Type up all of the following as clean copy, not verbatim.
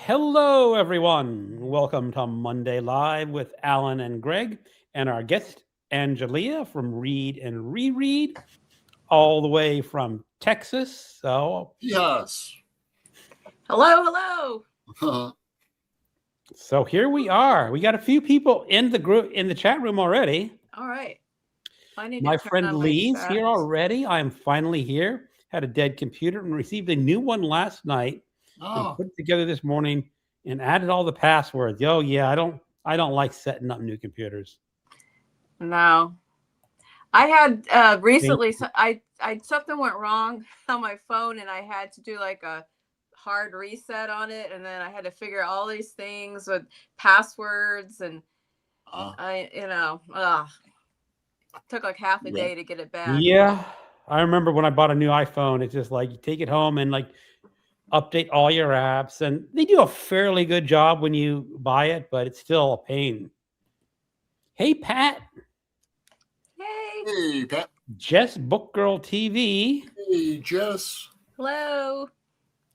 Hello, everyone. Welcome to Monday Live with Alan and Greg and our guest, Angelia from Read and Reread, all the way from Texas. Yes. Hello. So here we are. We got a few people in the group in the chat room already. All right. I need My to turn friend on my Lee's chat. here already. I am finally here. Had a dead computer and received a new one last night. And Oh, put it together this morning and added all the passwords. Oh yeah, I don't like setting up new computers. No. I had recently Thank I something went wrong on my phone and I had to do like a hard reset on it, and then I had to figure out all these things with passwords, and took like half a yeah. day to get it back. Yeah, I remember when I bought a new iPhone. It's just like you take it home and like update all your apps, and they do a fairly good job when you buy it, but it's still a pain. Hey, Pat, Hey. Hey, Pat. Jess Book Girl TV, Hey, Jess. Hello.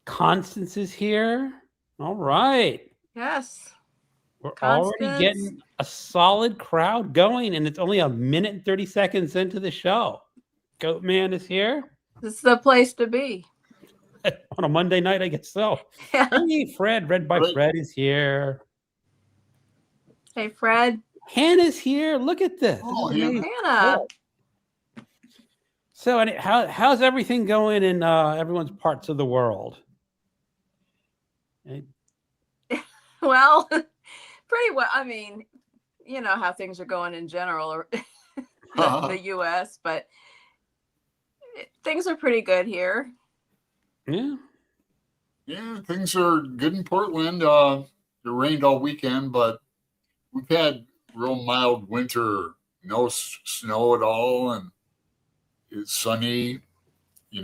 Constance is here. All right, Yes. we're already Constance. getting a solid crowd going, and it's only a minute and 30 seconds into the show. Goatman is here This is the place to be. on a Monday night, I guess so. Yeah. Hey, Fred, Read by Right. Fred is here. Hey, Fred. Hannah's here. Look at this. Oh, This is Hannah. amazing. Hannah. Cool. So, and how's everything going in everyone's parts of the world? Well, pretty well. I mean, you know how things are going in general, or the U.S., but things are pretty good here. Yeah. Yeah, things are good in Portland. It rained all weekend, but we've had real mild winter, no snow at all, and it's sunny.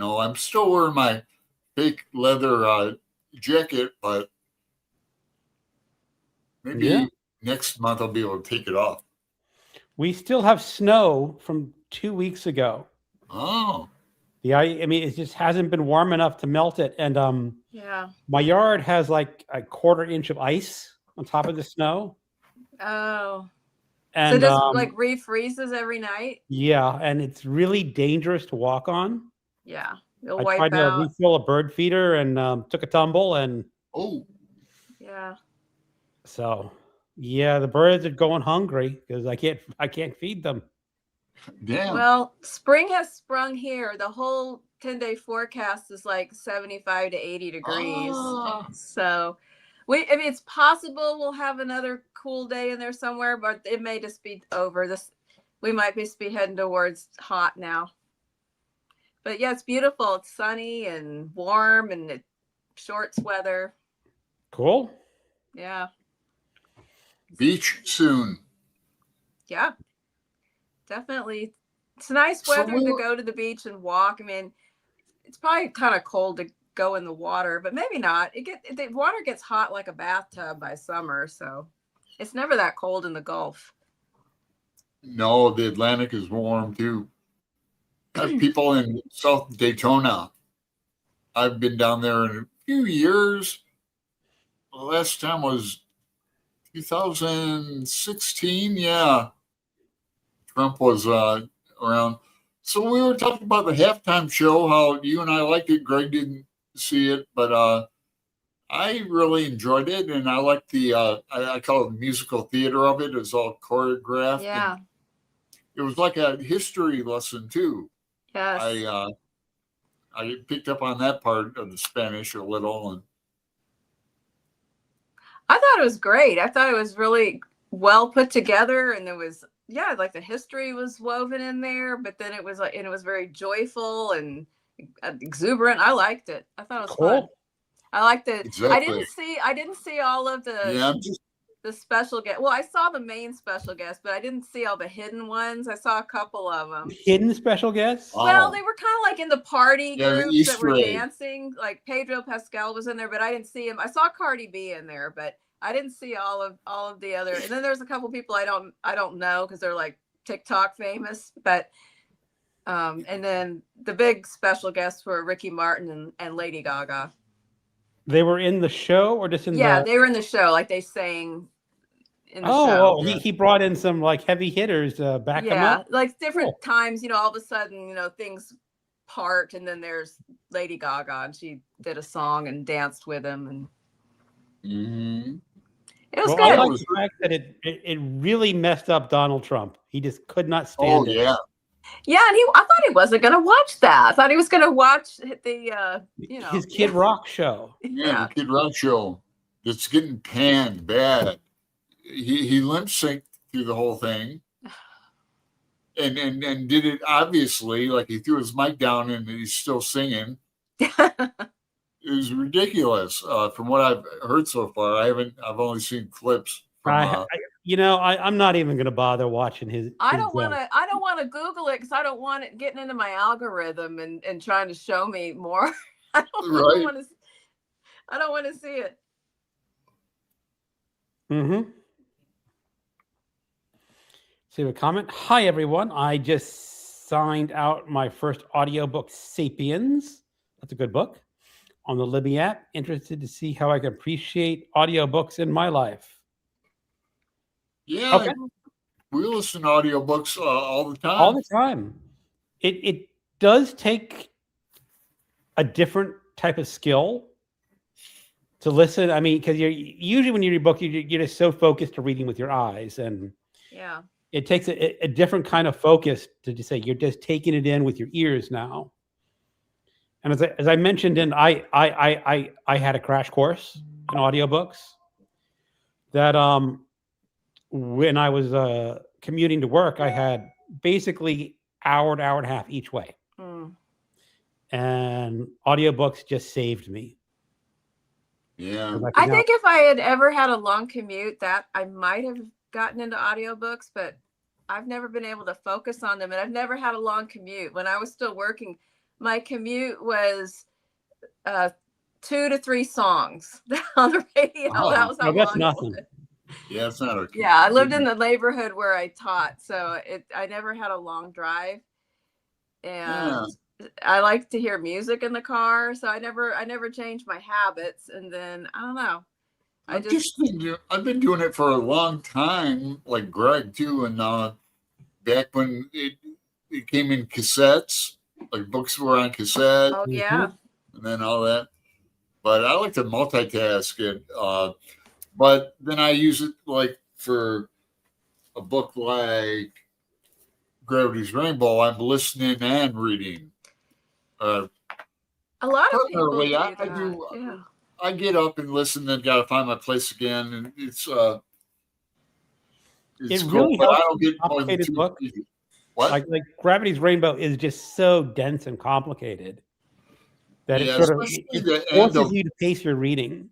I'm still wearing my fake leather jacket, but maybe Yeah. next month I'll be able to take it off. We still have snow from 2 weeks ago. Oh, I mean, it just hasn't been warm enough to melt it. And Yeah. my yard has like a quarter inch of ice on top of the snow. Oh. And so just like refreezes every night? yeah, and it's really dangerous to walk on. Yeah. You'll I wipe tried to out. refill a bird feeder and took a tumble, and oh, Yeah. so yeah, the birds are going hungry because I can't feed them. damn. Well, spring has sprung here. The whole 10-day forecast is like 75 to 80 degrees. Ah. So I mean, it's possible we'll have another cool day in there somewhere, but it may just be over. We might just be heading towards hot now. But yeah, it's beautiful. It's sunny and warm, and it shorts weather. Cool. Yeah. Beach soon. Yeah. Definitely. It's nice So weather to go to the beach and walk. I mean, it's probably kind of cold to go in the water, but maybe not. The water gets hot like a bathtub by summer, so it's never that cold in the Gulf. No, the Atlantic is warm too. I have people in South Daytona. I've been down there in a few years. The last time was 2016. Yeah, Trump was around. So we were talking about the halftime show. How you and I liked it. Greg didn't see it, but I really enjoyed it, and I like the I call it the musical theater of it. It was all choreographed. Yeah. And it was like a history lesson too. Yes. I picked up on that part of the Spanish a little, and I thought it was great. I thought it was really well put together, and there was like the history was woven in there, but then it was very joyful and exuberant. I liked it. I thought it was fun. I liked it. Exactly. I didn't see all of the special guest. Well, I saw the main special guest, but I didn't see all the hidden ones. I saw a couple of them. Hidden special guests? Well, they were kind of like in the party groups that were egg. dancing. Like Pedro Pascal was in there, but I didn't see him. I saw Cardi B in there, but I didn't see all of the other. And then there's a couple people I don't know because they're like TikTok famous, but and then the big special guests were Ricky Martin and Lady Gaga. They were in the show or just in Yeah, the. they were in the show, like they sang in the Oh, show. oh, he brought in some like heavy hitters to back him Yeah, up. like different Cool. times, all of a sudden, things part, and then there's Lady Gaga, and she did a song and danced with him, and Mm-hmm. it was Well, I good. like the fact that it really messed up Donald Trump. He just could not stand it. Yeah. Yeah, and I thought he wasn't going to watch that. I thought he was going to watch the, His Kid Rock show. Yeah, the Kid Rock show. It's getting panned bad. He lip synced through the whole thing. And did it obviously, like he threw his mic down and he's still singing. It was ridiculous. From what I've heard so far, I've only seen clips. From, I'm not even going to bother watching his. I don't want to Google it because I don't want it getting into my algorithm and trying to show me more. I don't want to see it. Mm-hmm. Save a comment. Hi, everyone. I just signed out my first audiobook, Sapiens. That's a good book. On the Libby app. Interested to see how I can appreciate audiobooks in my life. Yeah. Okay. We listen to audiobooks all the time. All the time. It does take a different type of skill to listen. I mean, because usually when you read a book, you're just so focused to reading with your eyes, and yeah, it takes a different kind of focus to just say you're just taking it in with your ears now. And as I mentioned, I had a crash course in audiobooks that when I was commuting to work, I had basically hour and a half each way. And audiobooks just saved me. Yeah. I think if I had ever had a long commute, that I might have gotten into audiobooks, but I've never been able to focus on them. And I've never had a long commute. When I was still working, my commute was 2 to 3 songs on the radio. Oh, that was how long that's nothing. it was. Yeah, it's not okay. Yeah, I lived in the neighborhood where I taught, so I never had a long drive, and I like to hear music in the car, so I never changed my habits. And then I don't know, I've been doing it for a long time, like Greg too, and back when it came in cassettes, like books were on cassette. Oh yeah, and then all that. But I like to multitask it. But then I use it like for a book like Gravity's Rainbow. I'm listening and reading. A lot of people do that. I do. Yeah. I get up and listen, then got to find my place again, and it's cool. Really but I don't get more than 2 book. What? Like Gravity's Rainbow is just so dense and complicated that it forces you to pace your reading.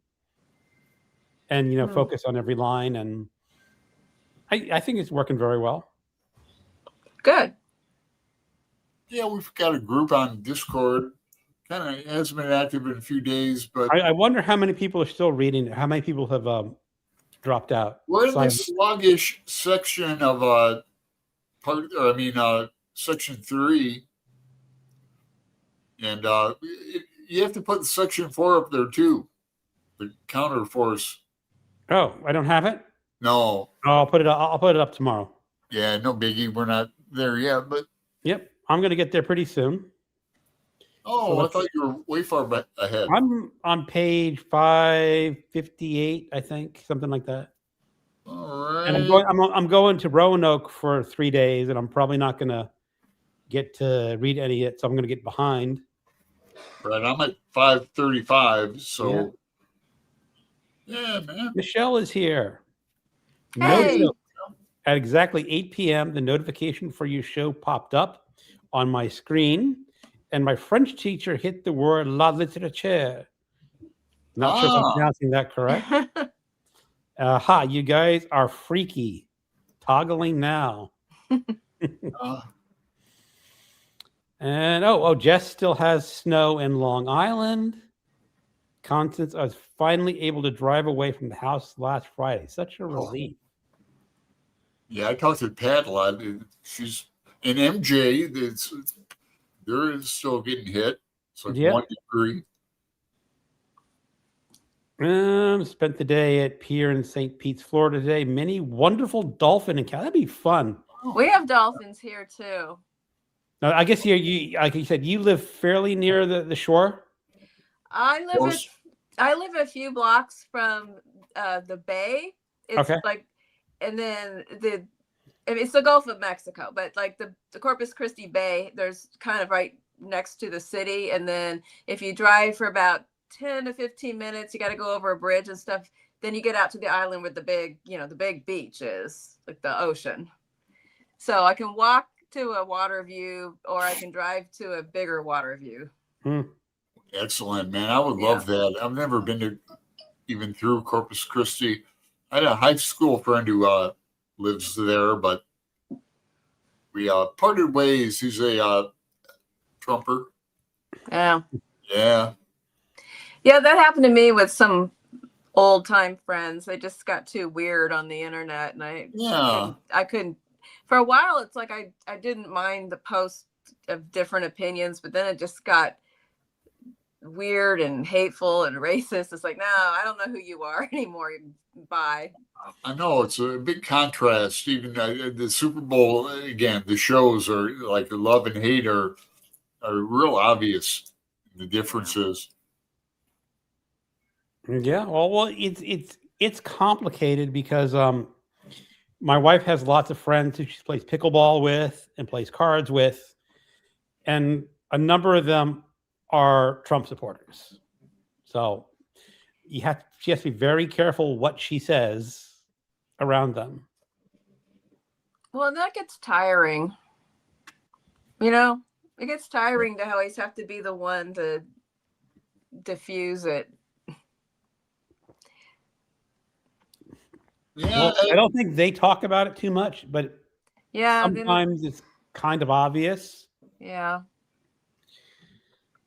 And focus on every line, and I think it's working very well. Good. Yeah, we've got a group on Discord. Kind of hasn't been active in a few days, but I wonder how many people are still reading. How many people have dropped out? We're in the sluggish section of section 3, and you have to put section 4 up there too. The counter force. Oh, I don't have it? No. I'll put it up tomorrow. Yeah, no biggie. We're not there yet, but yep, I'm going to get there pretty soon. Oh, so I thought you were way far ahead. I'm on page 558, I think, something like that. All right. And I'm going to Roanoke for 3 days, and I'm probably not going to get to read any of it, so I'm going to get behind. Right, I'm at 535, so. Yeah, man. Michelle is here. Hey. At exactly 8 p.m., the notification for your show popped up on my screen, and my French teacher hit the word la littérature. Not sure if I'm pronouncing that correct. You guys are freaky. Toggling now. And Jess still has snow in Long Island. Constance, I was finally able to drive away from the house last Friday. Such a relief. Yeah, I talked to Pat a lot. She's in MJ. They're still getting hit. It's like 1 degree. Spent the day at pier in St. Pete's, Florida today. Many wonderful dolphin encounters. That'd be fun. We have dolphins here too. Now, I guess you like you said, you live fairly near the shore. I live Close. I live a few blocks from the bay. It's Okay. like, and then it's the Gulf of Mexico, but like the Corpus Christi Bay, there's kind of right next to the city. And then if you drive for about 10 to 15 minutes, you got to go over a bridge and stuff. Then you get out to the island where the big beach is, like the ocean. So I can walk to a water view, or I can drive to a bigger water view. Excellent, man. I would love that. I've never been to even through Corpus Christi. I had a high school friend who lives there, but we parted ways. He's a Trumper. Yeah. Yeah. Yeah, that happened to me with some old time friends. They just got too weird on the internet, and I couldn't. For a while, it's like I didn't mind the post of different opinions, but then it just got weird and hateful and racist. It's like, no, I don't know who you are anymore. Bye. I know it's a big contrast. Even the Super Bowl again, the shows are like the love and hate are real obvious. The differences. Yeah, well, it's complicated because my wife has lots of friends who she plays pickleball with and plays cards with, and a number of them are Trump supporters. So she has to be very careful what she says around them. Well, that gets tiring. It gets tiring to always have to be the one to diffuse it. Yeah, Well, I don't think they talk about it too much, but Yeah. sometimes it's kind of obvious. Yeah.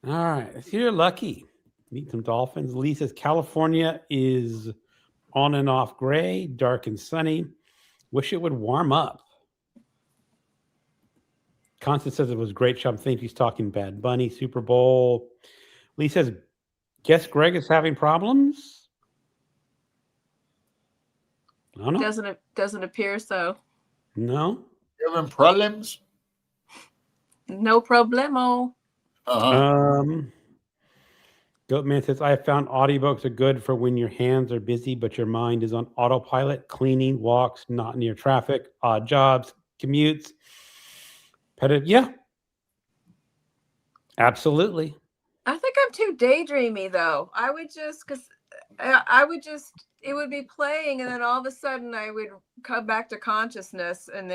All right, if you're lucky, meet some dolphins. Lee says California is on and off gray, dark and sunny. Wish it would warm up. Constance says it was great show. I think he's talking Bad Bunny, Super Bowl. Lee says, guess Greg is having problems. I don't know. Doesn't appear so. No. You having problems? No problemo. Goatman says, I have found audiobooks are good for when your hands are busy, but your mind is on autopilot, cleaning, walks, not near traffic, odd jobs, commutes. Yeah. Absolutely. I think I'm too daydreamy though. I would just, it would be playing, and then all of a sudden I would come back to consciousness, and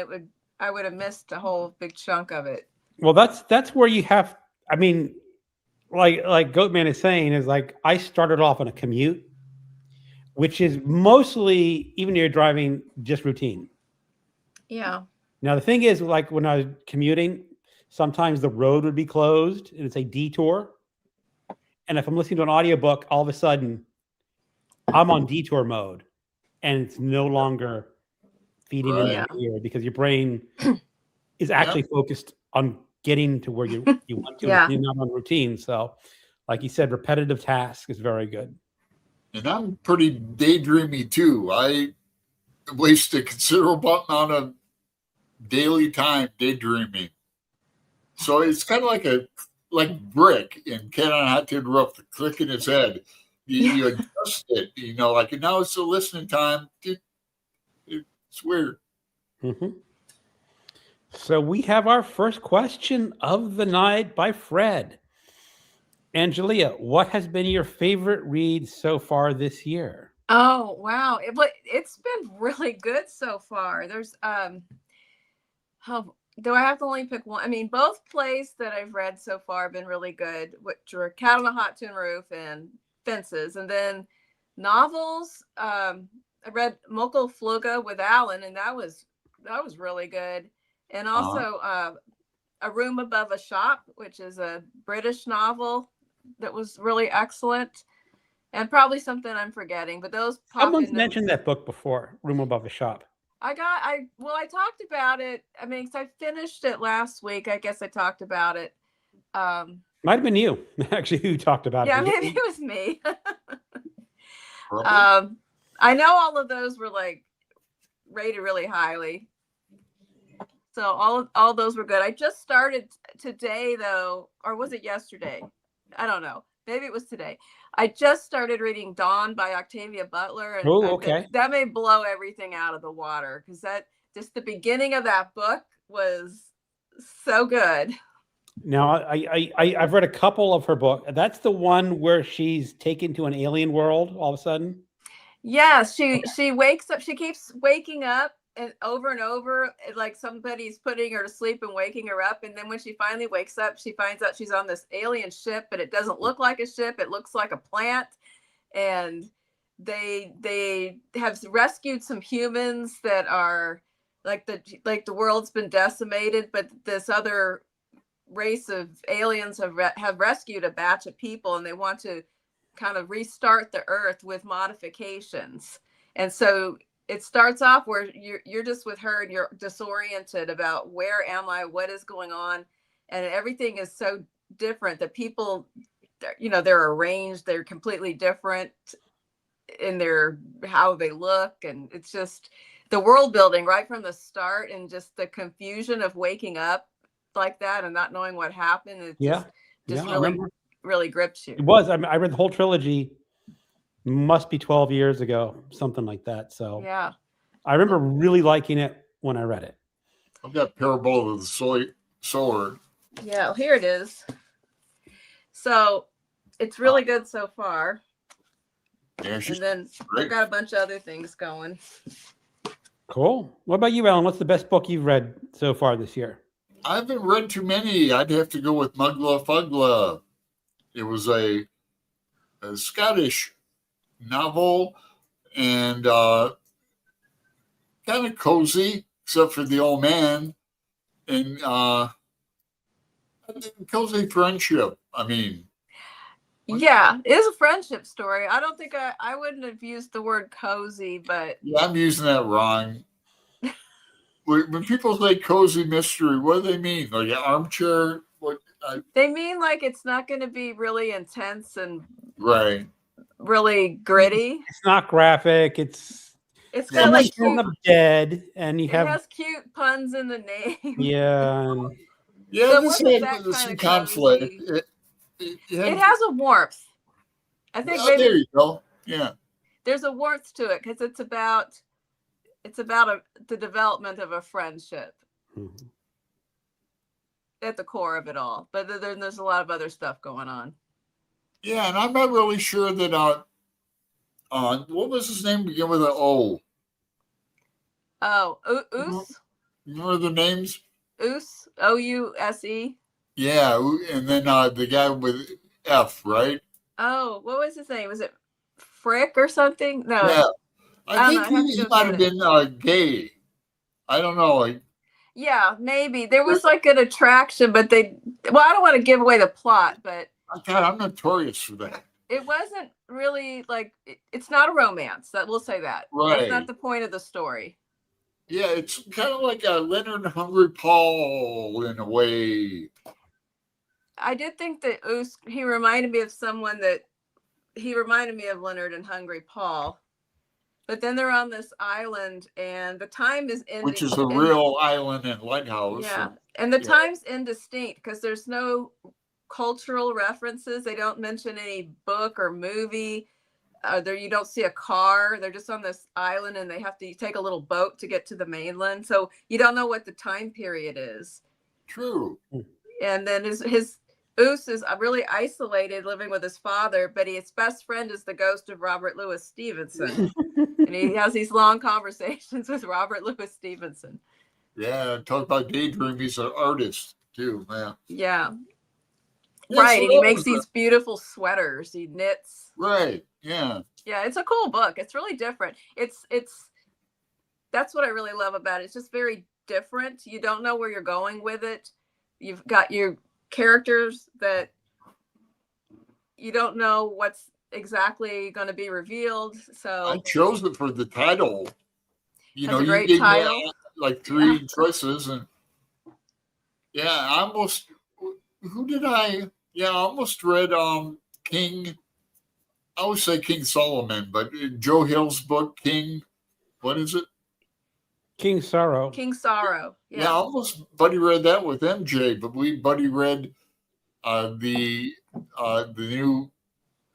I would have missed a whole big chunk of it. Well, that's where you have, I mean, like Goatman is saying, is like, I started off on a commute, which is mostly, even if you're driving, just routine. Yeah. Now, the thing is, like when I was commuting, sometimes the road would be closed and it's a detour. And if I'm listening to an audiobook, all of a sudden I'm on detour mode and it's no longer feeding into your ear because your brain is actually focused on getting to where you want to. You're not on routine. So, like you said, repetitive task is very good. And I'm pretty daydreamy too. I waste a considerable amount of daily time daydreaming. So it's kind of like Brick in Cat on a Hot Tin Roof, the click in his head. You adjust it, like now it's the listening time. It's weird. Mm-hmm. So we have our first question of the night by Fred. Angelia, what has been your favorite read so far this year? Oh, wow. It's been really good so far. There's, do I have to only pick one? I mean, both plays that I've read so far have been really good, which were Cat on a Hot Tin Roof and Fences. And then novels, I read Mokul Fluga with Alan, and that was really good. And also A Room Above a Shop, which is a British novel that was really excellent. And probably something I'm forgetting, but those Someone's mentioned that book before, Room Above a Shop. I talked about it. I mean, because I finished it last week. I guess I talked about it. Might have been you, actually, who talked about it. Yeah, maybe it was me. Probably. I know all of those were like rated really highly. So all those were good. I just started today though, or was it yesterday? I don't know. Maybe it was today. I just started reading Dawn by Octavia Butler, and Oh, okay. that may blow everything out of the water, because that just the beginning of that book was so good. Now, I've read a couple of her books. That's the one where she's taken to an alien world all of a sudden. Yes, she wakes up. She keeps waking up and over, like somebody's putting her to sleep and waking her up. And then when she finally wakes up, she finds out she's on this alien ship, but it doesn't look like a ship. It looks like a plant. And they have rescued some humans that are like the world's been decimated, but this other race of aliens have rescued a batch of people, and they want to kind of restart the earth with modifications. And so it starts off where you're just with her and you're disoriented about where am I, what is going on, and everything is so different. The people, they're arranged, they're completely different in their how they look, and it's just the world building right from the start, and just the confusion of waking up like that and not knowing what happened. It just really grips you. It was. I read the whole trilogy. Must be 12 years ago, something like that. So yeah, I remember really liking it when I read it. I've got Parable of the Sword. Yeah, well, here it is. So it's really good so far. Yeah, and then great. I've got a bunch of other things going. Cool. What about you, Ellen? What's the best book you've read so far this year? I haven't read too many. I'd have to go with Mugla Fugla. It was a Scottish novel, and kind of cozy, except for the old man, and cozy friendship. I mean, yeah, it is a friendship story. I don't think I wouldn't have used the word cozy, but yeah, I'm using that wrong. When people say cozy mystery, what do they mean? Like an armchair? They mean like it's not going to be really intense and right, really gritty. It's not graphic. It's kind of like cute. Dead, and it has cute puns in the name. Yeah. Yeah, so this had some conflict. It has a warmth. I think maybe there you go. Yeah, there's a warmth to it because it's about the development of a friendship at the core of it all. But then there's a lot of other stuff going on. Yeah, and I'm not really sure that what was his name begin with an O? Oh, Ouse. Remember the names? Ouse, Ouse. Yeah, and then the guy with F, right? Oh, what was his name? Was it Frick or something? No. Yeah. I think he might have been gay. I don't know. Yeah, maybe. There was like an attraction, but I don't want to give away the plot, but God, I'm notorious for that. It wasn't really like, it's not a romance. That we'll say that. Right. That's not the point of the story. Yeah, it's kind of like a Leonard and Hungry Paul in a way. I did think that he reminded me of Leonard and Hungry Paul. But then they're on this island, and the time is ending. Which is a real island and lighthouse. Yeah, and the time's indistinct because there's no cultural references. They don't mention any book or movie. You don't see a car. They're just on this island, and they have to take a little boat to get to the mainland. So you don't know what the time period is. True. And then his Ouse is really isolated, living with his father, but his best friend is the ghost of Robert Louis Stevenson. And he has these long conversations with Robert Louis Stevenson. Yeah, talk about daydream. He's an artist too, man. Yeah. Right, so and he makes these beautiful sweaters. He knits. Right. Yeah. Yeah, it's a cool book. It's really different. It's that's what I really love about it. It's just very different. You don't know where you're going with it. You've got your characters that you don't know what's exactly going to be revealed. So I chose it for the title. You gave title. Me like 3 choices, and I almost read King. I would say King Solomon, but Joe Hill's book, King, what is it? King Sorrow. King Sorrow. Yeah, I Yeah. almost buddy read that with MJ, but we buddy read the new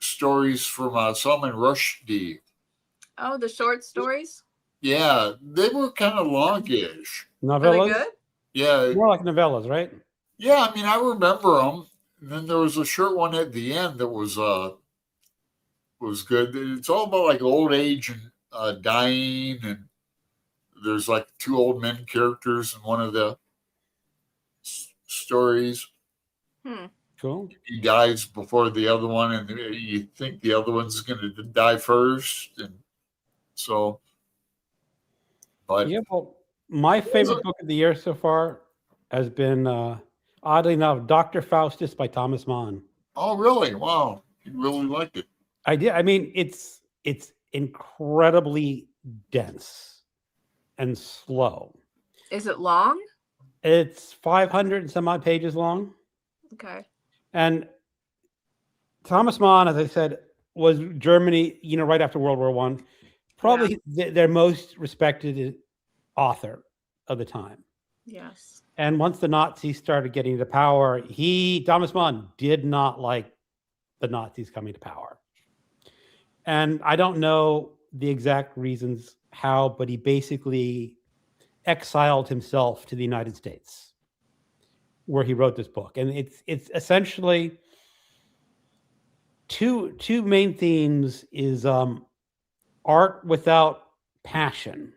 stories from Salman Rushdie. Oh, the short stories. Yeah, they were kind of longish. Are they Novellas? good? Yeah, More like novellas, right? yeah. I mean, I remember them. And then there was a short one at the end that was good. It's all about like old age and dying, and there's like two old men characters in one of the stories. Cool. He dies before the other one, and you think the other one's going to die first, and so. But Yeah, well, my favorite book of the year so far has been, oddly enough, Dr. Faustus by Thomas Mann. oh, really? Wow, you really liked it. I did. I mean, it's incredibly dense and slow. Is it long? It's 500 and some odd pages long. Okay. And Thomas Mann, as I said, was Germany, right after World War One, probably their most respected author of the time. Yes. And once the Nazis started getting into power, Thomas Mann did not like the Nazis coming to power. And I don't know the exact reasons how, but he basically exiled himself to the United States, where he wrote this book. And it's essentially two main themes is art without passion.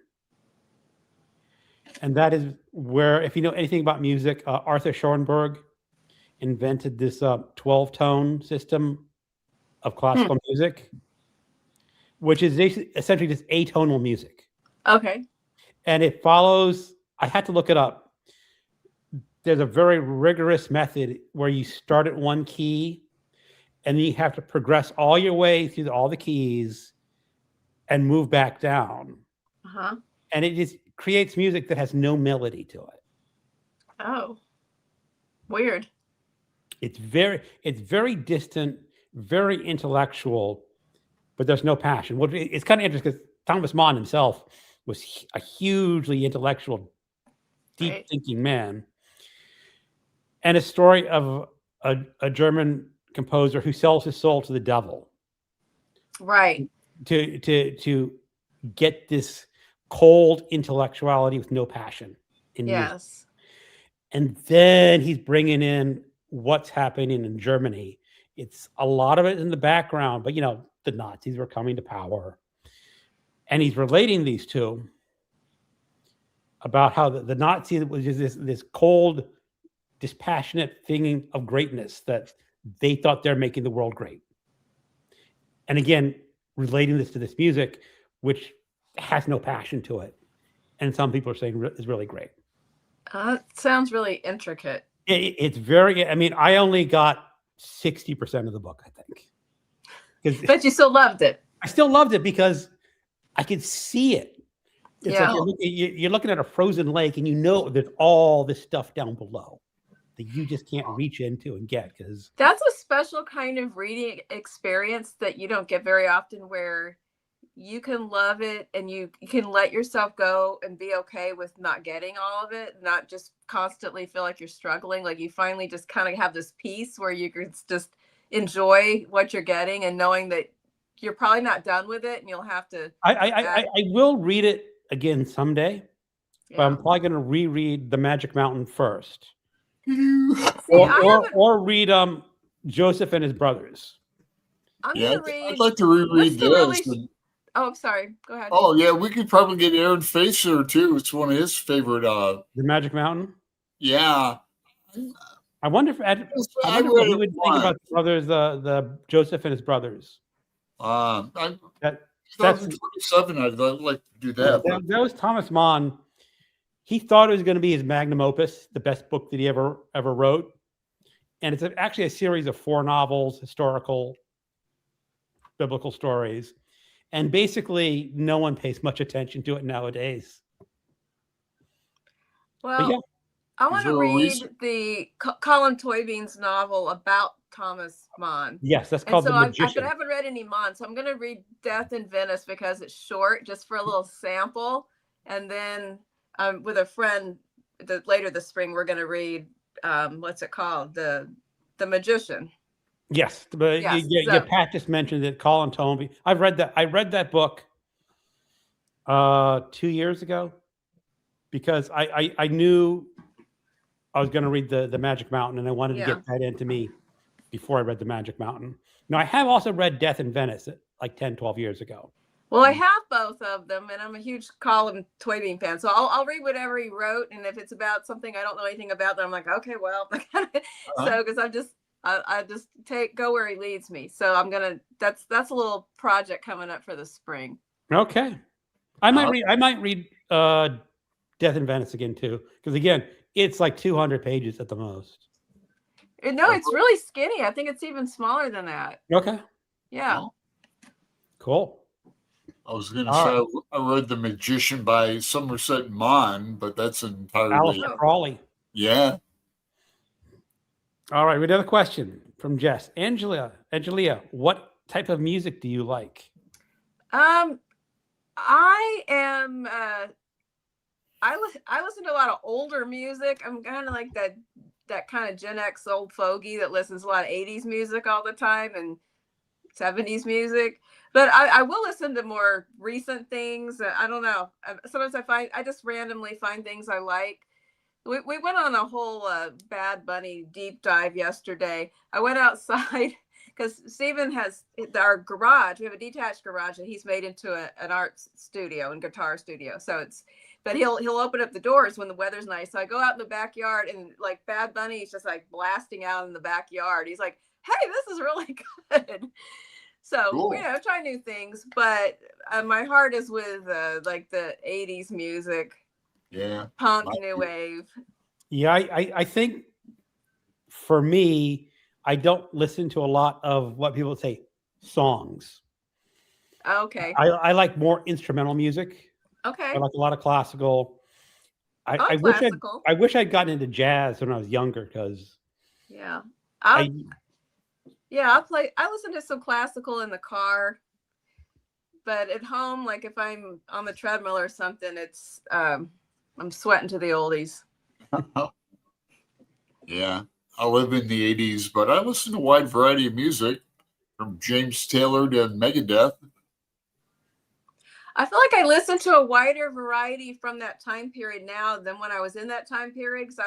And that is where, if you know anything about music, Arthur Schoenberg invented this 12-tone system of classical music, which is essentially just atonal music. Okay. And it follows, I had to look it up. There's a very rigorous method where you start at one key and then you have to progress all your way through all the keys and move back down. Uh-huh. And it just creates music that has no melody to it. Oh. Weird. It's very distant, very intellectual, but there's no passion. Well, it's kind of interesting because Thomas Mann himself was a hugely intellectual, deep thinking man. And a story of a German composer who sells his soul to the devil. Right. To get this cold intellectuality with no passion in music. Yes. And then he's bringing in what's happening in Germany. It's a lot of it in the background, but the Nazis were coming to power. And he's relating these two about how the Nazi was just this cold, dispassionate thing of greatness that they thought they're making the world great. And again, relating this to this music, which has no passion to it. And some people are saying is really great. Sounds really intricate. It's very, I only got 60% of the book, I think. But you still loved it. I still loved it because I could see it. It's Yeah. like you're looking at a frozen lake and there's all this stuff down below that you just can't reach into and get because that's a special kind of reading experience that you don't get very often, where you can love it and you can let yourself go and be okay with not getting all of it, not just constantly feel like you're struggling. Like you finally just kind of have this peace where you can just enjoy what you're getting and knowing that you're probably not done with it and you'll have to. I will read it again someday, but Yeah. I'm probably going to reread The Magic Mountain first. See, or read Joseph and His Brothers. I'm Yeah, gonna read. I'd like to reread this. Oh, sorry. Go ahead. Oh yeah, we could probably get Aaron Facer too. It's one of his favorite. The Magic Mountain. Yeah. I wonder if what he would think about the brothers, the Joseph and His Brothers. That's 2027. I'd like to do that. That was Thomas Mann. He thought it was going to be his magnum opus, the best book that he ever wrote, and it's actually a series of 4 novels, historical, biblical stories, and basically no one pays much attention to it nowadays. Well, I want to read the Colin Toybean's novel about Thomas Mann. Yes, that's And called so The but I Magician. haven't read any Mann, so I'm going to read Death in Venice because it's short, just for a little sample. And then with a friend, later this spring, we're going to read what's it called, the Magician. Yes, but Yes, yeah, Pat just mentioned it. Colin told me. I read that book 2 years ago because I knew I was going to read the Magic Mountain, and I wanted to get that into me before I read the Magic Mountain. Now, I have also read Death in Venice like 10, 12 years ago. Well, I have both of them, and I'm a huge Colin Toynbee fan, so I'll read whatever he wrote, and if it's about something I don't know anything about, then I'm like, okay, well, so because I just go where he leads me. So I'm gonna that's a little project coming up for the spring. Okay, I might read Death in Venice again too, because again, it's like 200 pages at the most. No, it's really skinny. I think it's even smaller than that. Okay. Yeah. Cool. I was going to say I read The Magician by Somerset Maugham, but that's entirely Alistair Crawley. Yeah. All right, another question from Jess. Angelia, what type of music do you like? I am I listen to a lot of older music. I'm kind of like that kind of Gen X old fogey that listens to a lot of 80s music all the time and 70s music. But I will listen to more recent things. I don't know. Sometimes I just randomly find things I like. We went on a whole Bad Bunny deep dive yesterday. I went outside because Stephen has our garage. We have a detached garage that he's made into an art studio and guitar studio. So but he'll open up the doors when the weather's nice. So I go out in the backyard and like Bad Bunny is just like blasting out in the backyard. He's like, hey, this is really good. So, cool. I try new things, but my heart is with like the 80s music. Yeah. Punk, new wave. Yeah, I think for me, I don't listen to a lot of what people say songs. Okay. I like more instrumental music. Okay. I like a lot of classical. I wish I'd gotten into jazz when I was younger because I listen to some classical in the car, but at home, like if I'm on the treadmill or something, it's I'm sweating to the oldies. Yeah, I live in the 80s, but I listen to a wide variety of music from James Taylor to Megadeth. I feel like I listen to a wider variety from that time period now than when I was in that time period, because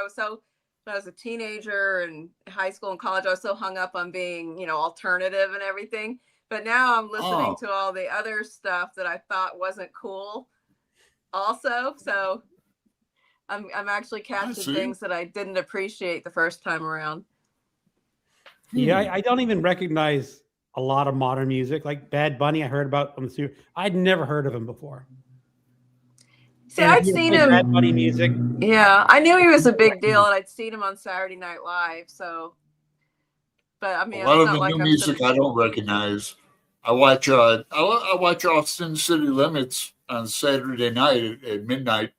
when I was a teenager and high school and college, I was so hung up on being, alternative and everything. But now I'm listening to all the other stuff that I thought wasn't cool also. So I'm actually catching things that I didn't appreciate the first time around. Yeah, I don't even recognize a lot of modern music. Like Bad Bunny, I heard about on the studio. I'd never heard of him before. See, I'd seen him. Bad Bunny music. Yeah, I knew he was a big deal, and I'd seen him on Saturday Night Live. So, but I mean, a lot of the new music I don't recognize. I watch Austin City Limits on Saturday night at midnight,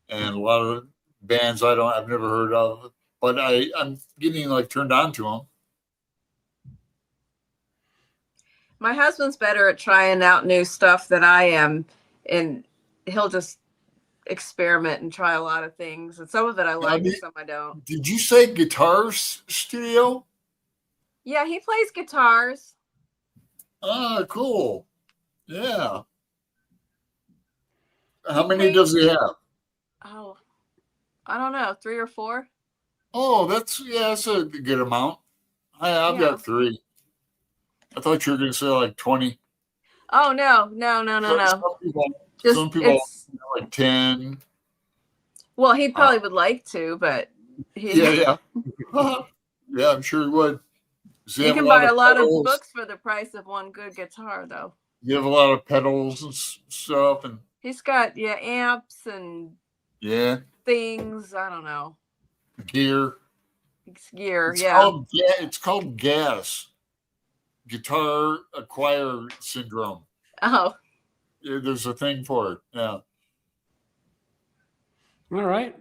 and a lot of bands I've never heard of, but I'm getting like turned on to them. My husband's better at trying out new stuff than I am, and he'll just experiment and try a lot of things. And some of it I like, and some I don't. Did you say guitar studio? Yeah, he plays guitars. Ah, cool. Yeah. How many does he have? Oh, I don't know, 3 or 4. Oh, that's a good amount. I've got 3. I thought you were going to say like 20. Oh, no. Some people like 10. Well, he probably would like to, but yeah, I'm sure he would. You can buy a lot of books for the price of one good guitar, though. You have a lot of pedals and stuff, and he's got amps and things. I don't know. Gear. It's gear. It's called GAS. Guitar Acquire Syndrome. Oh. Yeah, there's a thing for it. Yeah. All right.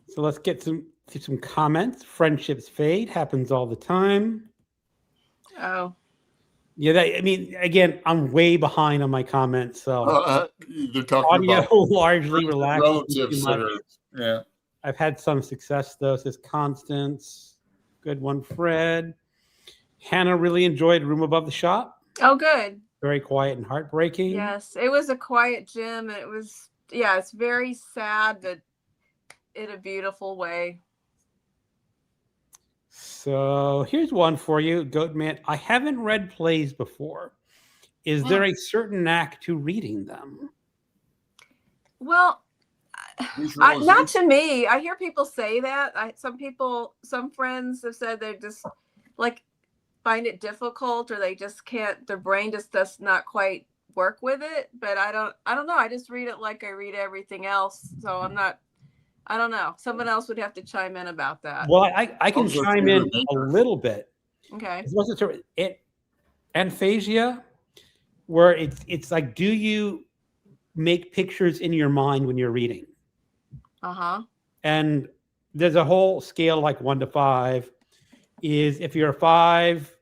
So let's get some See some comments. Friendships fade. Happens all the time. Oh, Yeah, I mean, again, I'm way behind on my comments, so They're talking audio about largely relaxes me too relatives much. that are, yeah. I've had some success though. Says Constance, good one. Fred, Hannah really enjoyed Room Above the Shop. oh, good. Very quiet and heartbreaking. Yes, it was a quiet gym. And it was, yeah, it's very sad, but in a beautiful way. So here's one for you, Goatman. I haven't read plays before. Is there a certain knack to reading them? Well, Visualization. not to me. I hear people say that. Some friends have said they just like find it difficult, or they just can't. Their brain just does not quite work with it. But I don't know. I just read it like I read everything else. So I'm not. I don't know. Someone else would have to chime in about that. Well, I can Those are chime theater in a makers. little bit. Okay. It aphasia, where it's like, do you make pictures in your mind when you're reading? Uh-huh. And there's a whole scale, like 1 to 5. Is if you're a 5,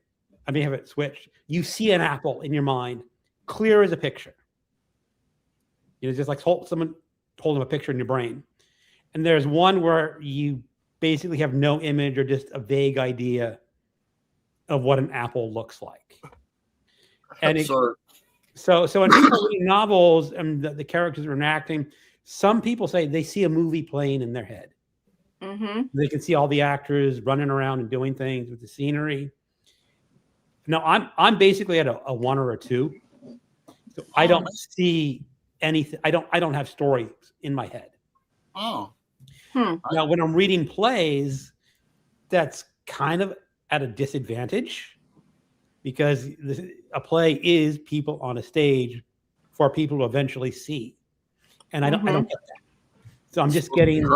I may have it switched. You see an apple in your mind, clear as a picture. You know, just like someone holding a picture in your brain. And there's one where you basically have no image or just a vague idea of what an apple looks like. And so when people read novels and the characters are enacting, some people say they see a movie playing in their head. Mm-hmm. They can see all the actors running around and doing things with the scenery. No, I'm basically at a 1 or a 2. So I don't see anything. I don't have stories in my head. Oh. Now, when I'm reading plays, that's kind of at a disadvantage, because a play is people on a stage for people to eventually see, and I don't get that. So I'm just getting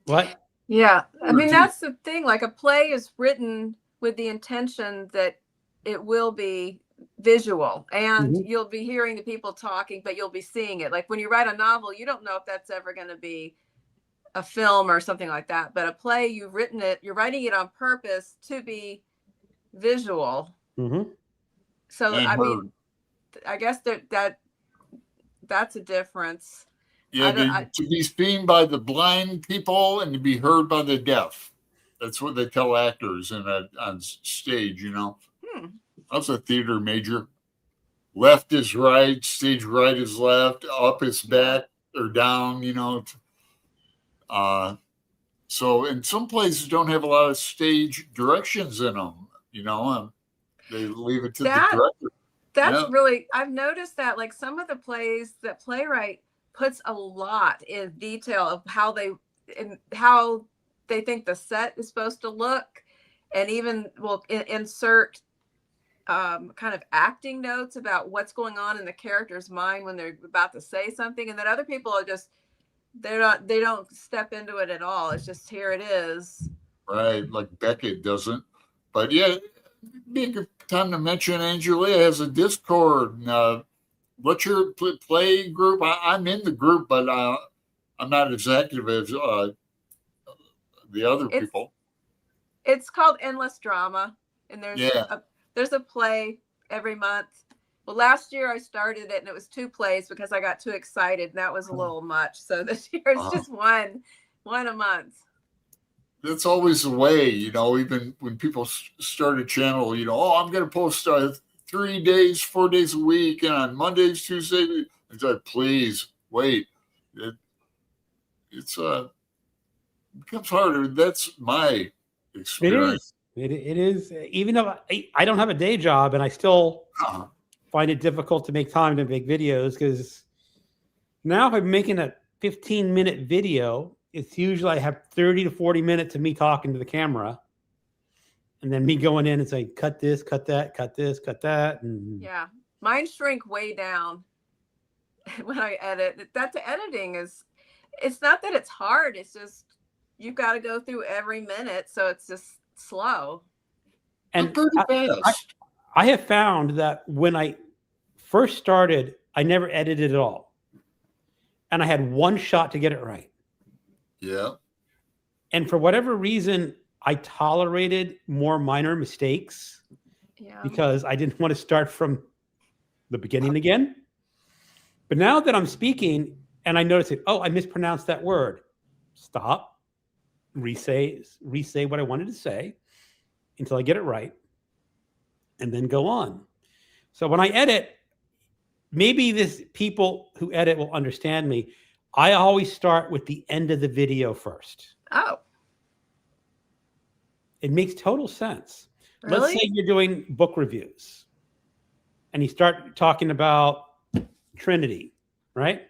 what? Yeah, I mean, that's the thing. Like, a play is written with the intention that it will be visual, and you'll be hearing the people talking, but you'll be seeing it. Like when you write a novel, you don't know if that's ever going to be a film or something like that. But a play, you're writing it on purpose to be visual. So I mean, I guess that's a difference. Yeah, to be seen by the blind people and to be heard by the deaf. That's what they tell actors on stage, you know. I was a theater major. Left is right, stage right is left, up is back or down, you know. So, and some places don't have a lot of stage directions in them, you know. They leave it to the director. That's really, I've noticed that, like, some of the plays that playwright puts a lot in detail of how they think the set is supposed to look, and even will insert kind of acting notes about what's going on in the character's mind when they're about to say something, and then other people are just they don't step into it at all. It's just, here it is. Right, like Beckett doesn't. But yeah, be a good time to mention Angelia has a Discord. What's your play group? I'm in the group, but I'm not as active as the other people. It's called Endless Drama, and there's a play every month. Well, last year I started it and it was 2 plays because I got too excited, and that was a little much. So this year it's just one a month. That's always the way, you know, even when people start a channel, you know, I'm going to post 3 days, 4 days a week, and on Mondays, Tuesdays. It's like, please wait. It's becomes harder. That's my experience. It is. Even though I don't have a day job, and I still find it difficult to make time to make videos, because now if I'm making a 15-minute video, it's usually I have 30 to 40 minutes of me talking to the camera, and then me going in and saying, cut this, cut that, cut this, cut that. And mine shrink way down when I edit. That's editing it's not that it's hard. It's just, you've got to go through every minute. So it's just slow. And I have found that when I first started, I never edited at all. And I had one shot to get it right. Yeah. And for whatever reason, I tolerated more minor mistakes Yeah. because I didn't want to start from the beginning again. But now that I'm speaking and I notice it, oh, I mispronounced that word. Stop, re-say what I wanted to say until I get it right, and then go on. So when I edit, maybe this people who edit will understand me. I always start with the end of the video first. Oh, It makes total sense. Let's really? say you're doing book reviews and you start talking about Trinity, right?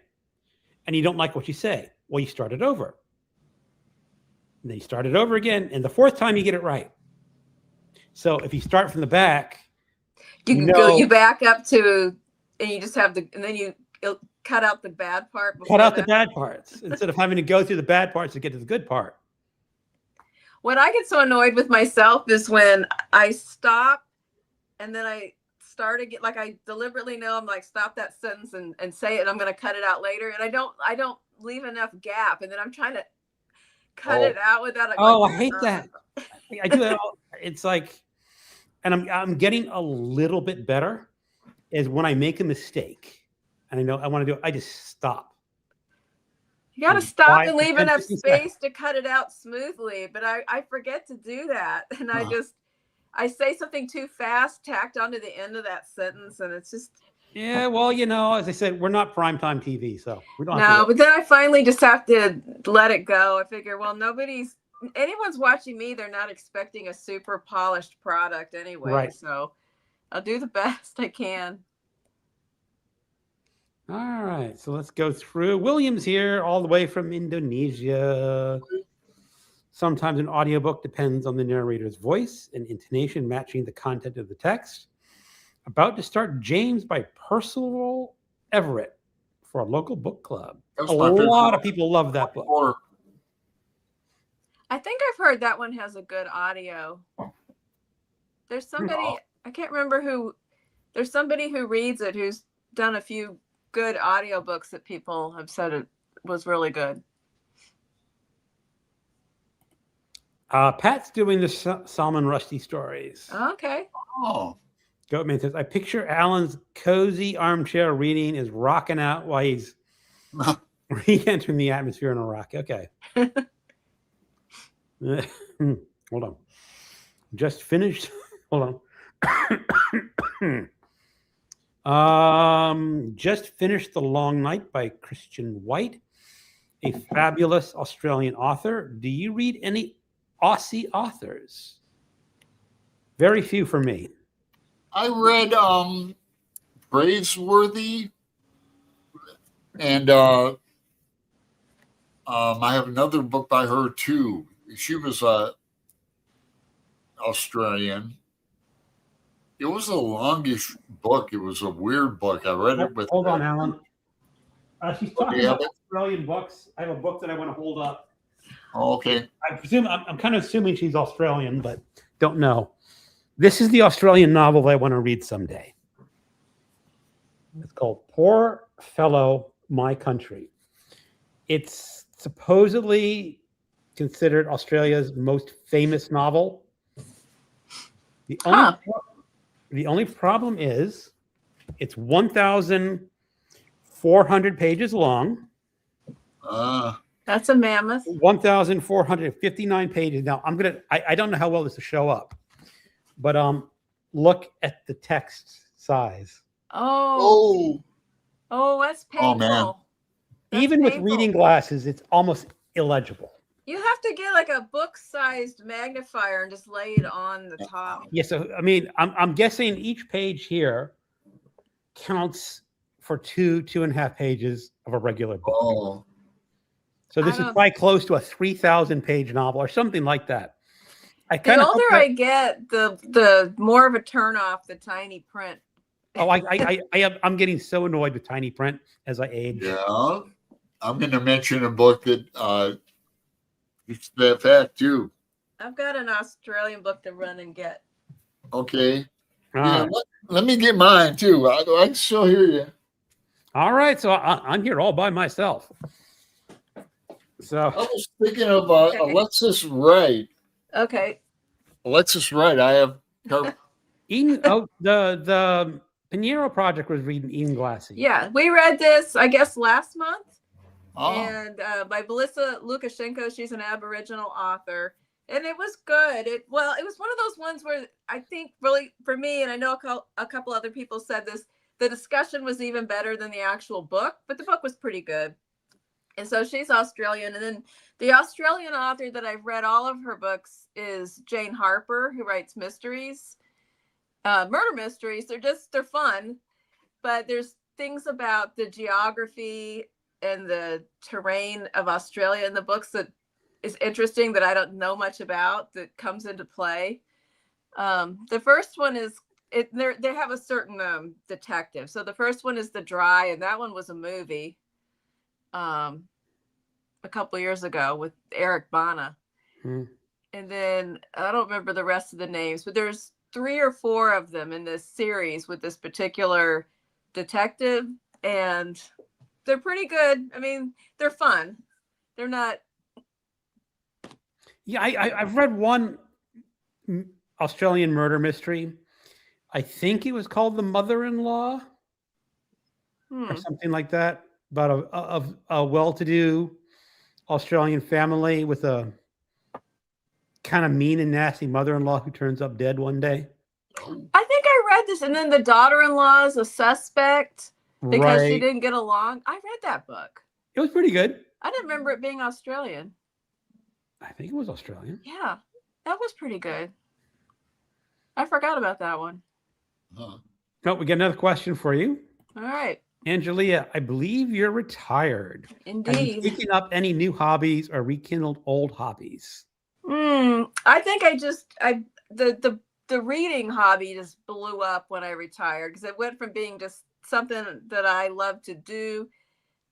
And you don't like what you say. Well, you start it over. And then you start it over again. And the fourth time you get it right. So if you start from the back, You back up to, and you just have and then you cut out the bad part. Cut out the bad parts instead of having to go through the bad parts to get to the good part. When I get so annoyed with myself is when I stop and then I start again. Like I deliberately know I'm like, stop that sentence and say it. I'm going to cut it out later. And I don't leave enough gap. And then I'm trying to cut it out without. I hate that. I do that. It's like, and I'm getting a little bit better is when I make a mistake and I know I want to do it, I just stop. You got to stop and leave enough space to cut it out smoothly. But I forget to do that. And I say something too fast, tacked onto the end of that sentence. And it's just. Yeah, well, as I said, we're not primetime TV, so we don't have to. No, but then I finally just have to let it go. I figure, well, anyone's watching me. They're not expecting a super polished product anyway. Right. So I'll do the best I can. All right, so let's go through. William's here all the way from Indonesia. Sometimes an audiobook depends on the narrator's voice and intonation matching the content of the text. About to start James by Percival Everett for a local book club. A lot of people love that book. I think I've heard that one has a good audio. There's somebody, I can't remember who, there's somebody who reads it who's done a few good audiobooks that people have said it was really good. Pat's doing the Salman Rushdie stories. Okay. Oh. Goatman says, I picture Alan's cozy armchair reading is rocking out while he's re-entering the atmosphere in Iraq. Okay. Hold on. Just finished. Hold on. Just finished The Long Night by Christian White, a fabulous Australian author. Do you read any Aussie authors? Very few for me. I read Praiseworthy, and I have another book by her too. She was Australian. It was a longish book. It was a weird book. I read it with. Hold on, Alan. She's talking about Australian books. I have a book that I want to hold up. Oh, okay. I'm kind of assuming she's Australian, but don't know. This is the Australian novel I want to read someday. It's called Poor Fellow, My Country. It's supposedly considered Australia's most famous novel. The only problem is it's 1,400 pages long. That's a mammoth. 1,459 pages. Now I don't know how well this will show up, but look at the text size. Oh, that's painful. Oh man. Even with reading glasses, it's almost illegible. You have to get like a book-sized magnifier and just lay it on the top. Yeah, so I mean, I'm guessing each page here counts for 2.5 pages of a regular book. Oh. So this is probably close to a 3,000-page novel or something like that. The older I get, the more of a turnoff the tiny print. Oh, I'm getting so annoyed with tiny print as I age. Yeah, I'm going to mention a book that it's that fact too. I've got an Australian book to run and get. Okay. Let me get mine too. I can still hear you. All right, so I'm here all by myself. So I was thinking of Okay. Alexis Wright. Okay. Alexis Wright. I have. Eden, the Pinheiro Project was reading Eden Glassy. Yeah, we read this, I guess, last month. Oh, And by Melissa Lukashenko. She's an Aboriginal author, and it was good. It was one of those ones where I think really for me, and I know a couple other people said this, the discussion was even better than the actual book, but the book was pretty good. And so she's Australian, and then the Australian author that I've read all of her books is Jane Harper, who writes mysteries, murder mysteries. They're fun, but there's things about the geography and the terrain of Australia in the books that is interesting that I don't know much about that comes into play. The first one is they have a certain detective. So the first one is The Dry, and that one was a movie a couple years ago with Eric Bana. And then I don't remember the rest of the names, but there's 3 or 4 of them in this series with this particular detective, and they're pretty good. I mean, they're fun. They're not. Yeah, I've read one Australian murder mystery. I think it was called The Mother-in-Law or something like that, about a well-to-do Australian family with a kind of mean and nasty mother-in-law who turns up dead one day. I think I read this, and then the daughter-in-law is a suspect because she didn't get along. I read that book. It was pretty good. I didn't remember it being Australian. I think it was Australian. Yeah, that was pretty good. I forgot about that one. huh. No, we get another question for you. All right. Angelia, I believe you're retired. Have you Indeed. taken up any new hobbies or rekindled old hobbies? I think the reading hobby just blew up when I retired, because it went from being just something that I love to do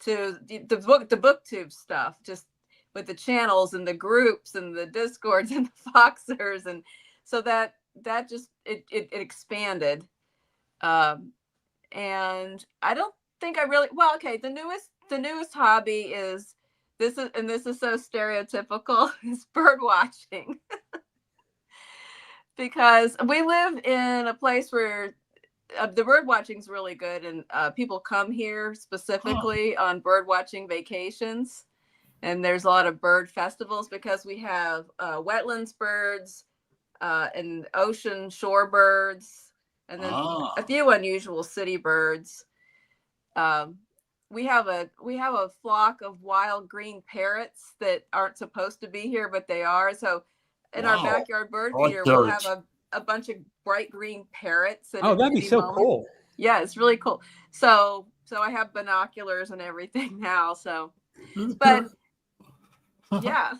to the booktube stuff, just with the channels and the groups and the discords and the Foxers, and so that just it expanded. And I don't think I really the newest hobby is this is so stereotypical, is bird watching. Because we live in a place where the bird watching is really good, and people come here specifically on bird watching vacations, and there's a lot of bird festivals because we have wetlands birds and ocean shore birds, and then a few unusual city birds. We have a flock of wild green parrots that aren't supposed to be here, but they are. So in our backyard bird feeder, we'll have a bunch of bright green parrots. Oh, that'd be so cool. Yeah, it's really cool. So I have binoculars and everything now. So, but yeah,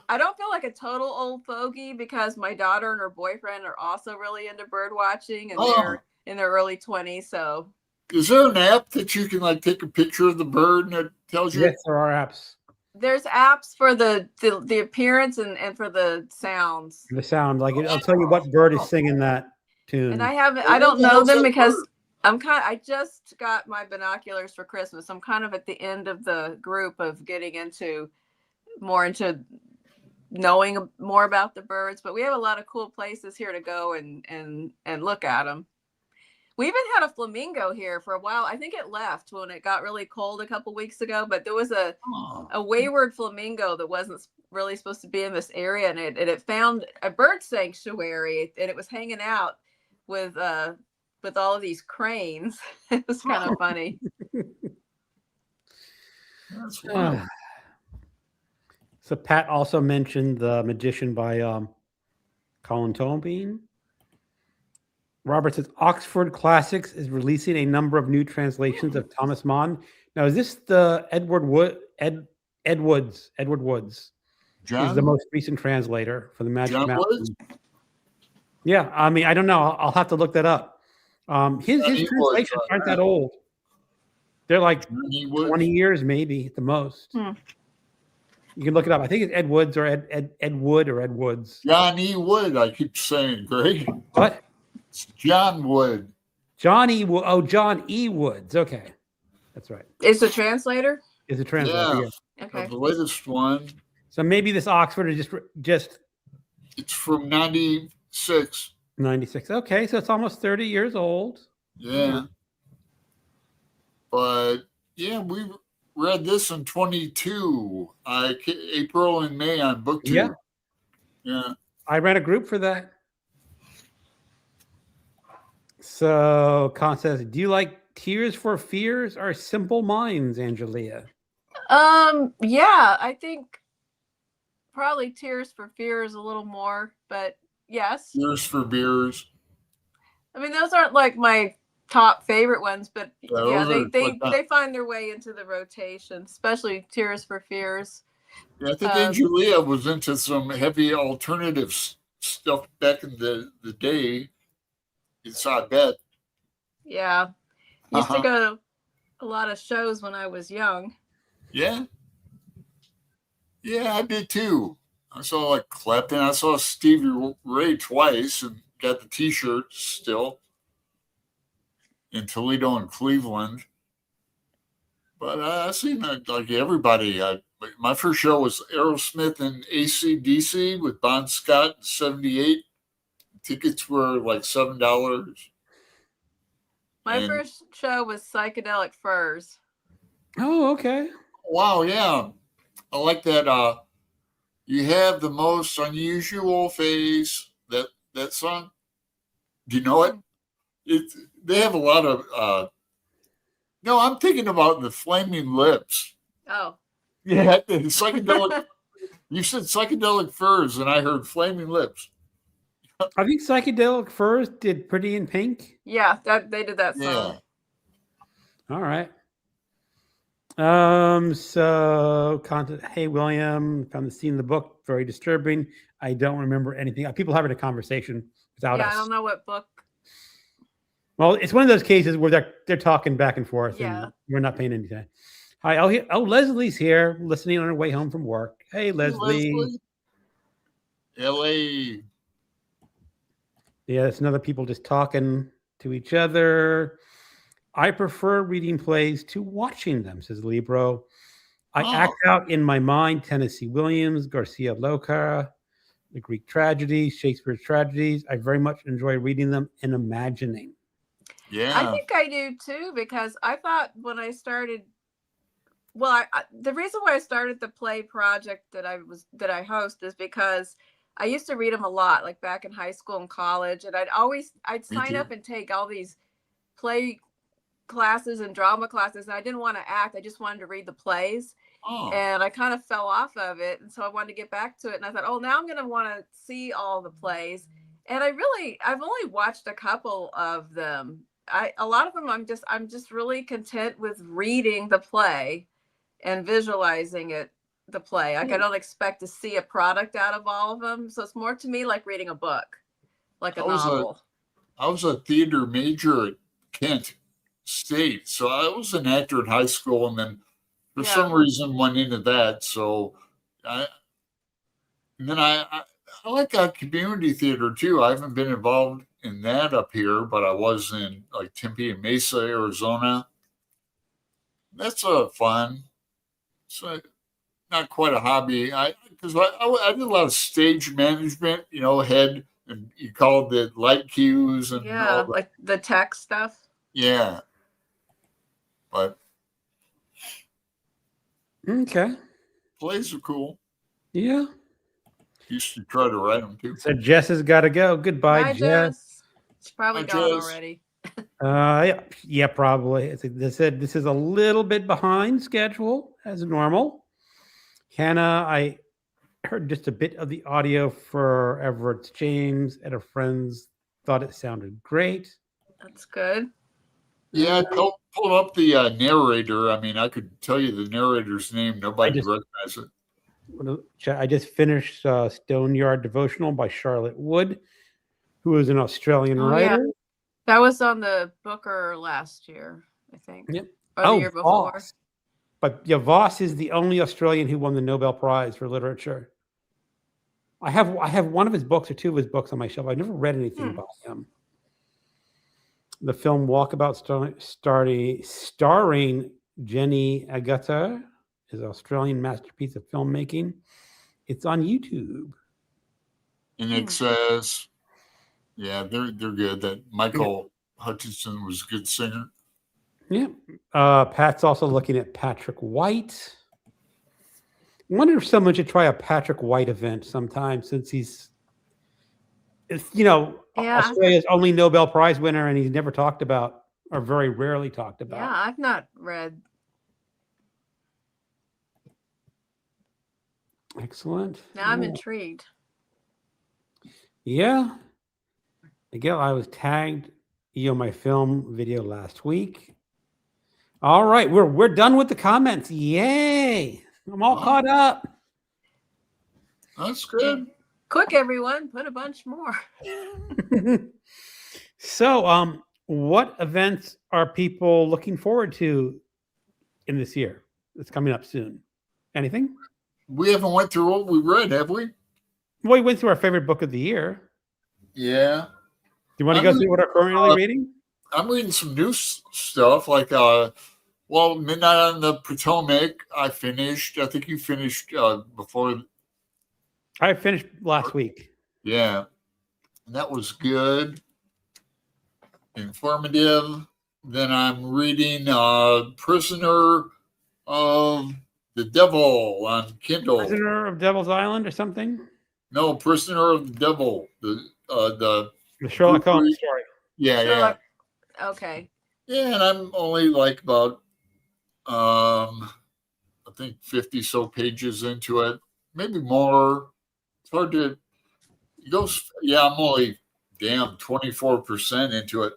I don't feel like a total old fogey because my daughter and her boyfriend are also really into bird watching, and they're in their early 20s. So, is there an app that you can like take a picture of the bird and it tells you? Yes, there are apps. There's apps for the appearance and for the sounds. The sound, like I'll tell you what bird is singing that tune. And I don't know them because I just got my binoculars for Christmas. I'm kind of at the end of the group of getting into knowing more about the birds, but we have a lot of cool places here to go and look at them. We even had a flamingo here for a while. I think it left when it got really cold a couple weeks ago, but there was a wayward flamingo that wasn't really supposed to be in this area, and it found a bird sanctuary, and it was hanging out with all of these cranes. It was kind of funny. That's funny. So Pat also mentioned The Magician by Colin Tolbein. Robert says Oxford Classics is releasing a number of new translations of Thomas Mann. Now, is this the Edward Woods? John? Is the most recent translator for the Magic Mountain. Yeah, I mean, I don't know. I'll have to look that up. His translations aren't that old. They're like 20 years, maybe at the most. You can look it up. I think it's Ed Woods or Ed Wood or Ed Woods. John E. Wood, I keep saying, Greg. What? It's John Wood. John E. Woods. Okay. That's right. It's a translator? is a translator. Yeah, Yeah. Okay. the latest one. So maybe this Oxford is just It's from 96. 96. Okay, so it's almost 30 years old. Yeah. But yeah, we read this in 22. April and May on BookTube. Yeah. Yeah. I ran a group for that. So, Con says, do you like Tears for Fears or Simple Minds, Angelia? Yeah, I think probably Tears for Fears a little more, but yes. Tears for Beers. I mean, those aren't like my top favorite ones, but Yeah, they find their way into the rotation, especially Tears for Fears. Yeah, I think Angelia was into some heavy alternative stuff back in the day. I bet. Yeah. Used to go to a lot of shows when I was young. Yeah. Yeah, I did too. I saw like Clapton. I saw Stevie Ray twice and got the T-shirt still in Toledo and Cleveland. But I seen like everybody. My first show was Aerosmith and AC/DC with Bon Scott in '78. Tickets were like $7. My first show was Psychedelic Furs. Oh, okay. Wow, yeah. I like that. You have the most unusual face. That song. Do you know it? They have a lot of. No, I'm thinking about the Flaming Lips. Oh. Yeah, psychedelic. You said Psychedelic Furs, and I heard Flaming Lips. I think Psychedelic Furs did Pretty in Pink. Yeah, they did that song. Yeah. All right. So content. Hey, William, found the scene in the book very disturbing. I don't remember anything. People having a conversation without us. I don't know what book. Well, it's one of those cases where they're talking back and forth, Yeah. and we're not paying any attention. Hi, Leslie's here, listening on her way home from work. Hey, Leslie. L.A. Yeah, it's another people just talking to each other. I prefer reading plays to watching them, says Libro. I act out in my mind Tennessee Williams, Garcia Lorca, the Greek tragedies, Shakespeare's tragedies. I very much enjoy reading them and imagining. Yeah. I think I do too, because I thought when I started, the reason why I started the play project that I host is because I used to read them a lot, like back in high school and college, and I'd sign up and take all these play classes and drama classes, and I didn't want to act. I just wanted to read the plays. And I kind of fell off of it, and so I wanted to get back to it, and I thought, now I'm going to want to see all the plays. And I've only watched a couple of them. A lot of them I'm just really content with reading the play and visualizing the play. Like I don't expect to see a product out of all of them. So it's more to me like reading a book, like a novel. I was a theater major at Kent State. So I was an actor in high school, and then for some reason went into that. So I like community theater too. I haven't been involved in that up here, but I was in like Tempe and Mesa, Arizona. That's fun. So not quite a hobby. Because I did a lot of stage management, head, and you call it the light cues and all that. Like the tech stuff. Yeah. But okay. Plays are cool. Yeah. Used to try to write them too. So Jess has got to go. Goodbye, Bye, Jess. She's probably gone already. Yeah, probably. They said this is a little bit behind schedule as normal. Hannah, I heard just a bit of the audio for Everett's James at a friend's. Thought it sounded great. That's good. Yeah, pull up the narrator. I mean, I could tell you the narrator's name. Nobody would recognize it. I just finished Stoneyard Devotional by Charlotte Wood, who is an Australian writer. Yeah. That was on the Booker last year, I think. Yep. Or the year before. Voss. But Voss is the only Australian who won the Nobel Prize for literature. I have one of his books or two of his books on my shelf. I've never read anything about him. The film Walkabout starring Jenny Agutter is an Australian masterpiece of filmmaking. It's on YouTube. And it says, yeah, they're good. That Michael Hutchinson was a good singer. Yeah. Pat's also looking at Patrick White. I wonder if someone should try a Patrick White event sometime, since he's, Yeah. Australia's only Nobel Prize winner, and he's never talked about, or very rarely talked about. Yeah, I've not read. Excellent. Now I'm intrigued. Yeah. Again, I was tagged on my film video last week. All right, we're done with the comments. Yay! I'm all caught up. That's good. Quick, everyone, put a bunch more. So, what events are people looking forward to in this year? It's coming up soon. Anything? We haven't went through what we read, have we? Well, we went through our favorite book of the year. Yeah. Do you want to go through what we're currently reading? I'm reading some new stuff like Midnight on the Potomac. I finished. I think you finished before. I finished last week. Yeah, and that was good, informative. Then I'm reading Prisoner of the Devil on Kindle. Prisoner of Devil's Island or something? No, Prisoner of the Devil. The Sherlock Holmes story. Yeah, Sherlock. Okay. Yeah, and I'm only like about I think 50 so pages into it, maybe more. It's hard to I'm only 24% into it.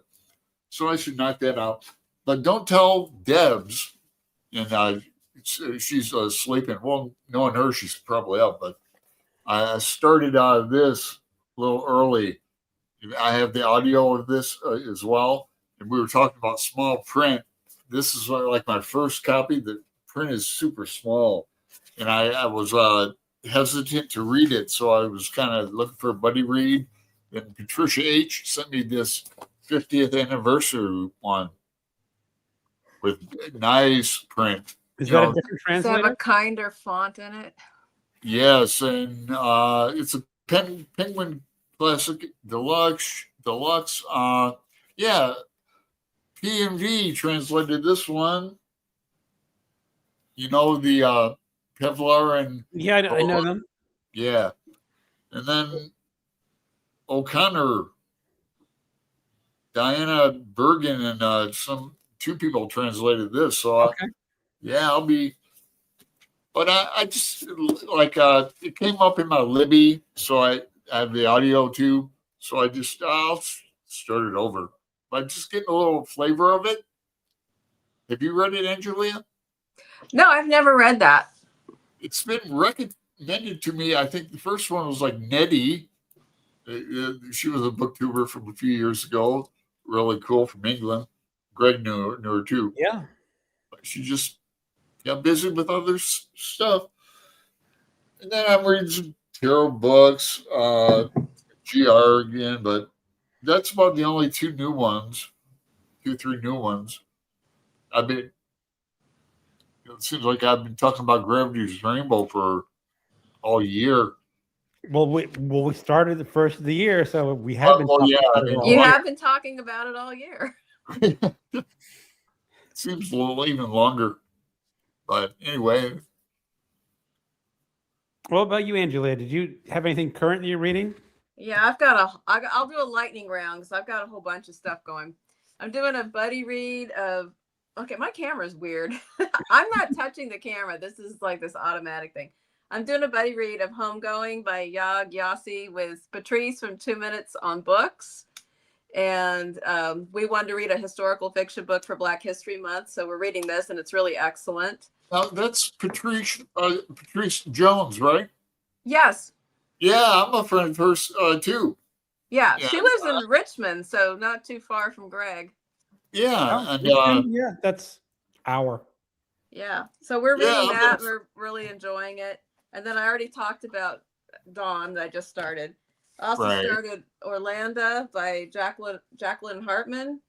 So I should knock that out. But don't tell Debs, and she's sleeping. Well, knowing her, she's probably up, but I started this a little early. I have the audio of this as well. And we were talking about small print. This is like my first copy. The print is super small. And I was hesitant to read it. So I was kind of looking for a buddy read. And Patricia H. sent me this 50th anniversary one with nice print. Is that a different Does it translator? have a kinder font in it? Yes. And it's a Penguin Classic Deluxe. Yeah. P&V translated this one. You know, the Kevlar and... Yeah, I know them. Yeah. And then O'Connor, Diana Bergen, and two people translated this. So, Okay. I'll be... But I just, like, it came up in my Libby, so I have the audio too. So I'll start it over. But just getting a little flavor of it. Have you read it, Angelia? No, I've never read that. It's been recommended to me. I think the first one was like Nettie. She was a booktuber from a few years ago. Really cool, from England. Greg knew her too. Yeah. But she just got busy with other stuff. And then I'm reading some tarot books, GR again, but that's about the only 3 new ones. It seems like I've been talking about Gravity's Rainbow for all year. Well, we started the first of the year, so we have been. You have been talking about it all year. It seems a little even longer, but anyway. What about you, Angelia? Did you have anything current that you're reading? Yeah, I'll do a lightning round because I've got a whole bunch of stuff going. I'm doing a buddy read of. Okay, my camera's weird. I'm not touching the camera. This is like this automatic thing. I'm doing a buddy read of Homegoing by Yag Yossi with Patrice from 2 Minutes on Books. And we wanted to read a historical fiction book for Black History Month. So we're reading this and it's really excellent. That's Patrice Jones, right? Yes. Yeah, I'm a friend of hers too. Yeah, she lives in Richmond, so not too far from Greg. Yeah, yeah, that's our. Yeah, so we're reading that. We're really enjoying it. And then I already talked about Dawn that I just started. I also started Orlando by Jacqueline Hartman.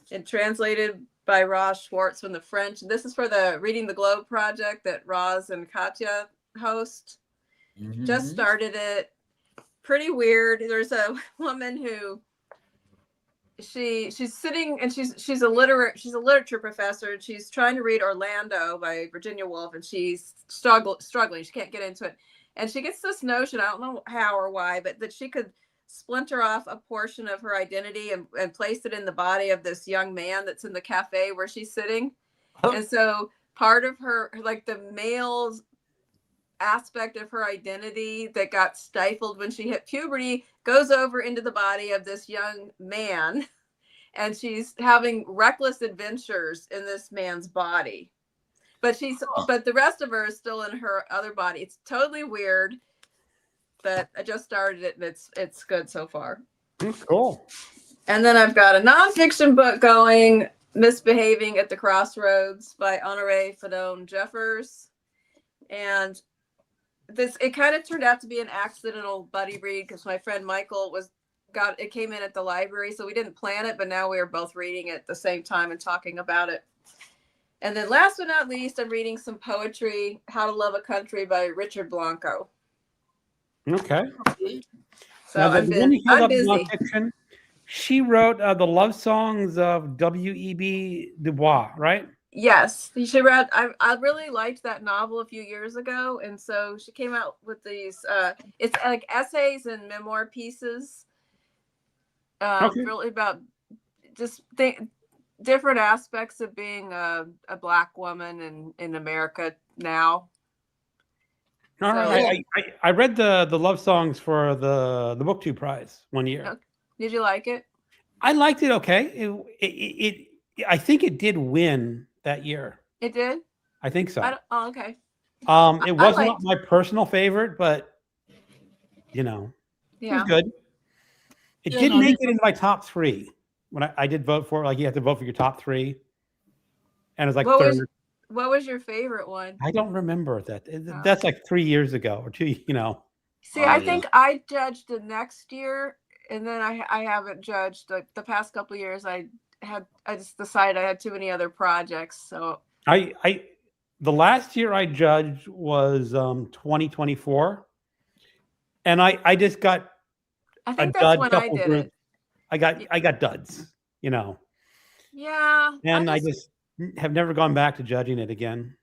It translated by Roz Schwartz from the French. This is for the Reading the Globe project that Roz and Katya host. Just started it. Pretty weird. There's a woman who she's sitting and she's a literature professor, and she's trying to read Orlando by Virginia Woolf, and she's struggling. She can't get into it, and she gets this notion, I don't know how or why, but that she could splinter off a portion of her identity and place it in the body of this young man that's in the cafe where she's sitting. And so part of her, like the male's aspect of her identity that got stifled when she hit puberty, goes over into the body of this young man, and she's having reckless adventures in this man's body, but the rest of her is still in her other body. It's totally weird, but I just started it, and it's good so far. Cool. And then I've got a nonfiction book going, Misbehaving at the Crossroads by Honoré Fedone Jeffers. And it kind of turned out to be an accidental buddy read because my friend Michael it came in at the library, so we didn't plan it, but now we are both reading it at the same time and talking about it. And then last but not least, I'm reading some poetry, How to Love a Country by Richard Blanco. Okay. So I'm busy. Nonfiction, she wrote the love songs of W.E.B. Du Bois, right? Yes, she read. I really liked that novel a few years ago, and so she came out with these. It's like essays and memoir pieces, really about just different aspects of being a Black woman in America now. All right. I read the love songs for the BookTube Prize one year. Did you like it? I liked it. Okay. I think it did win that year. It did? I think so. Okay. It was not my personal favorite, but it was good. It did make it into my top 3 when I did vote for it. Like, you have to vote for your top 3, and it was like third. What was your favorite one? I don't remember that. That's like 3 years ago or 2. See, I think I judged the next year, and then I haven't judged the past couple of years. I just decided I had too many other projects. So the last year I judged was 2024, and I just got. I think that's when I did it. I got duds, Yeah. And I just have never gone back to judging it again.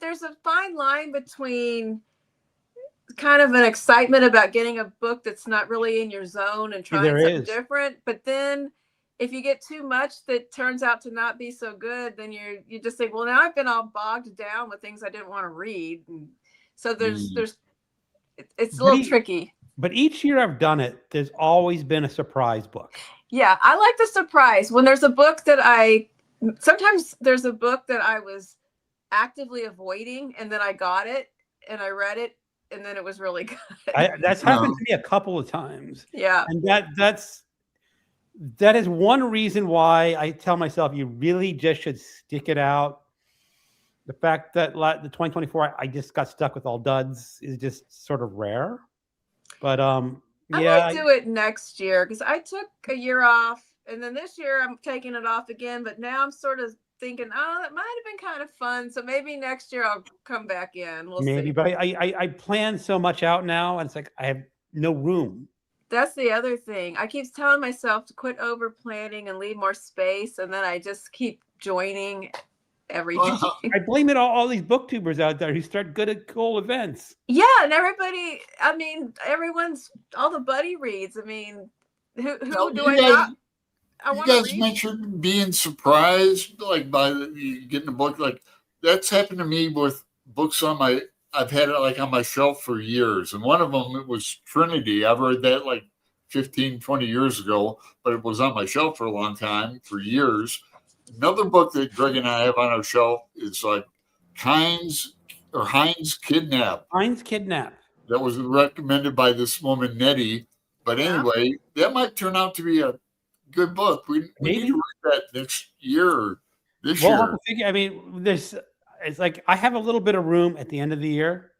There's a fine line between kind of an excitement about getting a book that's not really in your zone and trying something different, but then if you get too much that turns out to not be so good, then you just think, well, now I've been all bogged down with things I didn't want to read. And so it's a little tricky. But each year I've done it, there's always been a surprise book. Yeah, I like the surprise. When there's a book sometimes there's a book that I was actively avoiding, and then I got it and I read it, and then it was really good. That's happened to me a couple of times. Yeah. And that is one reason why I tell myself you really just should stick it out. The fact that the 2024 I just got stuck with all duds is just sort of rare. But I might do it next year because I took a year off, and then this year I'm taking it off again. But now I'm sort of thinking, that might have been kind of fun. So maybe next year I'll come back in. We'll see. But I plan so much out now, and it's like I have no room. That's the other thing. I keep telling myself to quit over planning and leave more space, and then I just keep joining everything. I blame it on all these booktubers out there who start good at cool events. Yeah, and everybody. I mean, all the buddy reads. I mean, who do I not? You guys mentioned being surprised, like by getting a book. Like that's happened to me with books I've had it like on my shelf for years. And one of them, it was Trinity. I've read that like 15, 20 years ago, but it was on my shelf for a long time, for years. Another book that Greg and I have on our shelf is like Heinz Kidnap. Heinz Kidnap. That was recommended by this woman, Nettie. But anyway, that might turn out to be a good book. We need to read that next year or this year. I mean, it's like I have a little bit of room at the end of the year.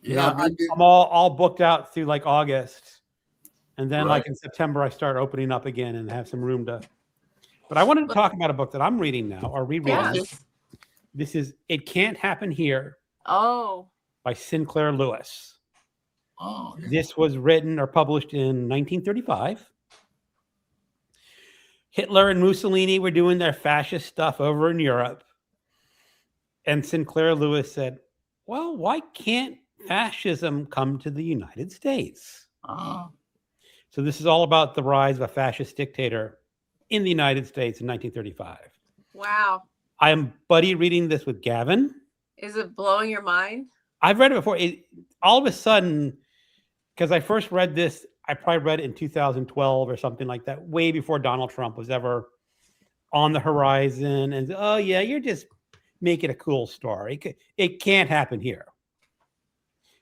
I'm all booked out through like August, and then like in September I start opening up again and have some room to. But I wanted to talk about a book that I'm reading now, or rereading. Yes. This is It Can't Happen Here Oh. by Sinclair Lewis. Oh, yeah. This was written or published in 1935. Hitler and Mussolini were doing their fascist stuff over in Europe. And Sinclair Lewis said, well, why can't fascism come to the United States? So this is all about the rise of a fascist dictator in the United States in 1935. Wow. I am buddy reading this with Gavin. Is it blowing your mind? I've read it before. All of a sudden, because I first read this, I probably read it in 2012 or something like that, way before Donald Trump was ever on the horizon. And oh yeah, you're just making a cool story. It can't happen here.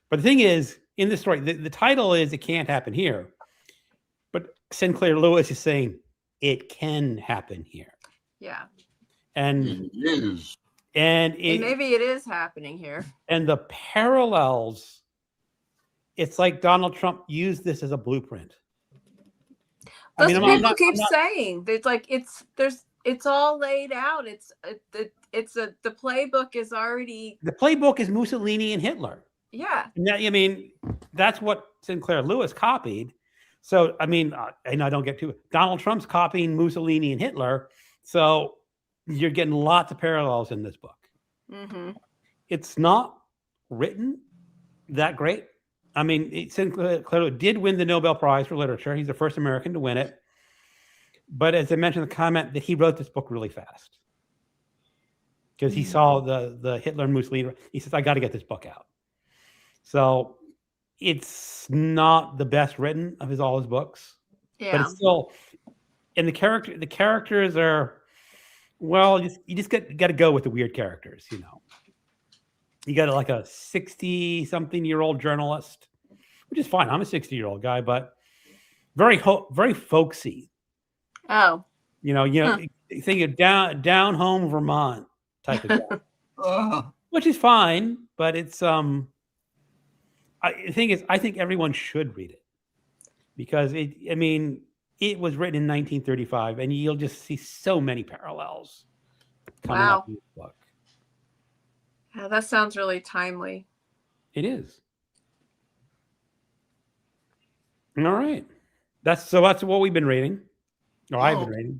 But the thing is, in this story, the title is It Can't Happen Here. But Sinclair Lewis is saying it can happen here. Yeah. And It is. and Maybe it is happening here. And the parallels, it's like Donald Trump used this as a blueprint. Those people keep saying it's like it's all laid out. The playbook is already. The playbook is Mussolini and Hitler. Yeah. And that, I mean, that's what Sinclair Lewis copied. So I mean, and I don't get to Donald Trump's copying Mussolini and Hitler. So you're getting lots of parallels in this book. Mm-hmm. It's not written that great. I mean, Sinclair did win the Nobel Prize for Literature. He's the first American to win it. But as I mentioned in the comment, that he wrote this book really fast because he saw the Hitler and Mussolini. He says, I got to get this book out. So it's not the best written of all his books. Yeah. But it's still, and the characters are, well, you just got to go with the weird characters, you know. You got like a 60-something-year-old journalist, which is fine. I'm a 60-year-old guy, but very folksy. Oh. You know, think of down home Vermont type of guy, which is fine. But it's the thing is, I think everyone should read it because it was written in 1935, and you'll just see so many parallels coming up in this book. Yeah, that sounds really timely. It is. All right. That's what we've been reading. Or I've been reading.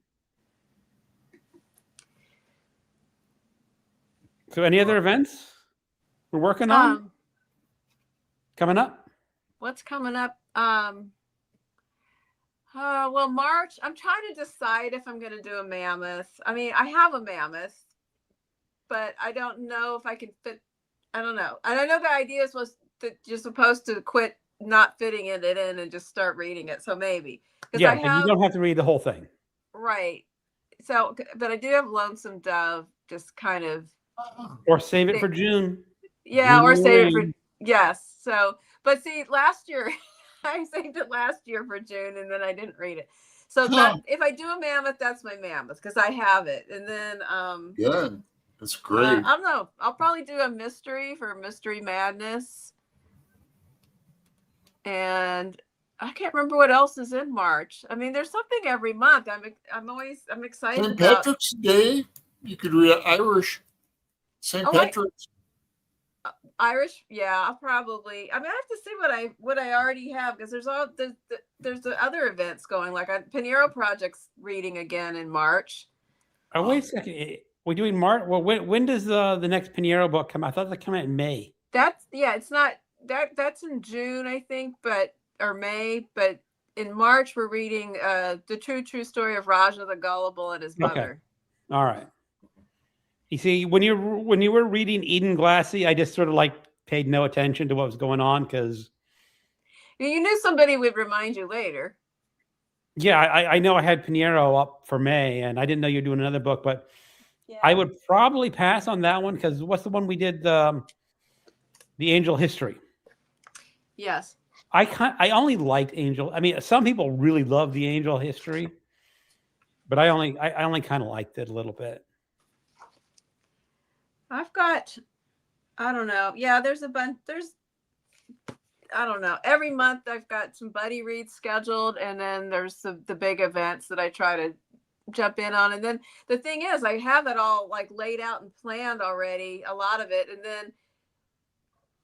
So any other events we're working on? Coming up? What's coming up? Well, March, I'm trying to decide if I'm going to do a mammoth. I mean, I have a mammoth, but I don't know if I can fit. I don't know. And I know the idea was that you're supposed to quit not fitting it in and just start reading it. So maybe. Yeah, and you don't have to read the whole thing. Right. So, but I do have Lonesome Dove, just kind of. Or save it for June. Yeah, June or save it for, yes. So, but see, last year, I saved it last year for June, and then I didn't read it. So if I do a mammoth, that's my mammoth, because I have it. And then. Good. That's great. I don't know. I'll probably do a mystery for Mystery Madness. And I can't remember what else is in March. I mean, there's something every month. I'm excited. St. Patrick's Day. You could read Irish. St. Patrick's. Irish, yeah, I'll probably. I mean, I have to see what I already have, because there's the other events going. Like Pinheiro Project's reading again in March. Oh, wait a second. We're doing March. Well, when does the next Pinheiro book come out? I thought that came out in May. It's not that's in June, I think, or May. But in March, we're reading the true story of Raja the Gullible and his mother. Okay. All right. You see, when you were reading Eden Glassy, I just sort of like paid no attention to what was going on because you knew somebody would remind you later. Yeah, I know I had Pinheiro up for May, and I didn't know you were doing another book, but yeah. I would probably pass on that one because what's the one we did? The Angel History. Yes. I only liked Angel. I mean, some people really love the Angel History, but I only kind of liked it a little bit. I've got, I don't know. Yeah, there's a bunch. I don't know. Every month I've got some buddy reads scheduled, and then there's the big events that I try to jump in on. And then the thing is, I have it all like laid out and planned already, a lot of it, and then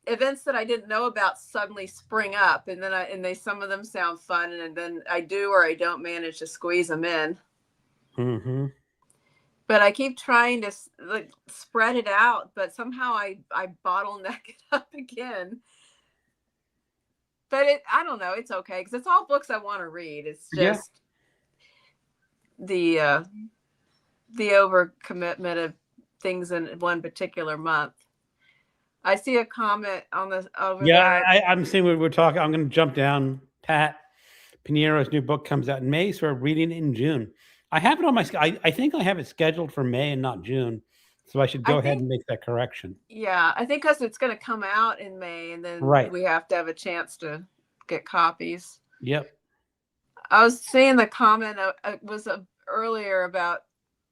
events that I didn't know about suddenly spring up, and then some of them sound fun, and then I do or I don't manage to squeeze them in. Mm-hmm. But I keep trying to like spread it out, but somehow I bottleneck it up again. But I don't know, it's okay because it's all books I want to read. It's just the overcommitment of things in one particular month. I see a comment on this over there. I'm seeing what we're talking. I'm going to jump down. Pat Piniero's new book comes out in May, so we're reading it in June. I have it on my. I think I have it scheduled for May and not June, so I should go ahead and make that correction. Yeah, I think because it's going to come out in May, and then we have to have a chance to get copies. Yep. I was seeing the comment was earlier about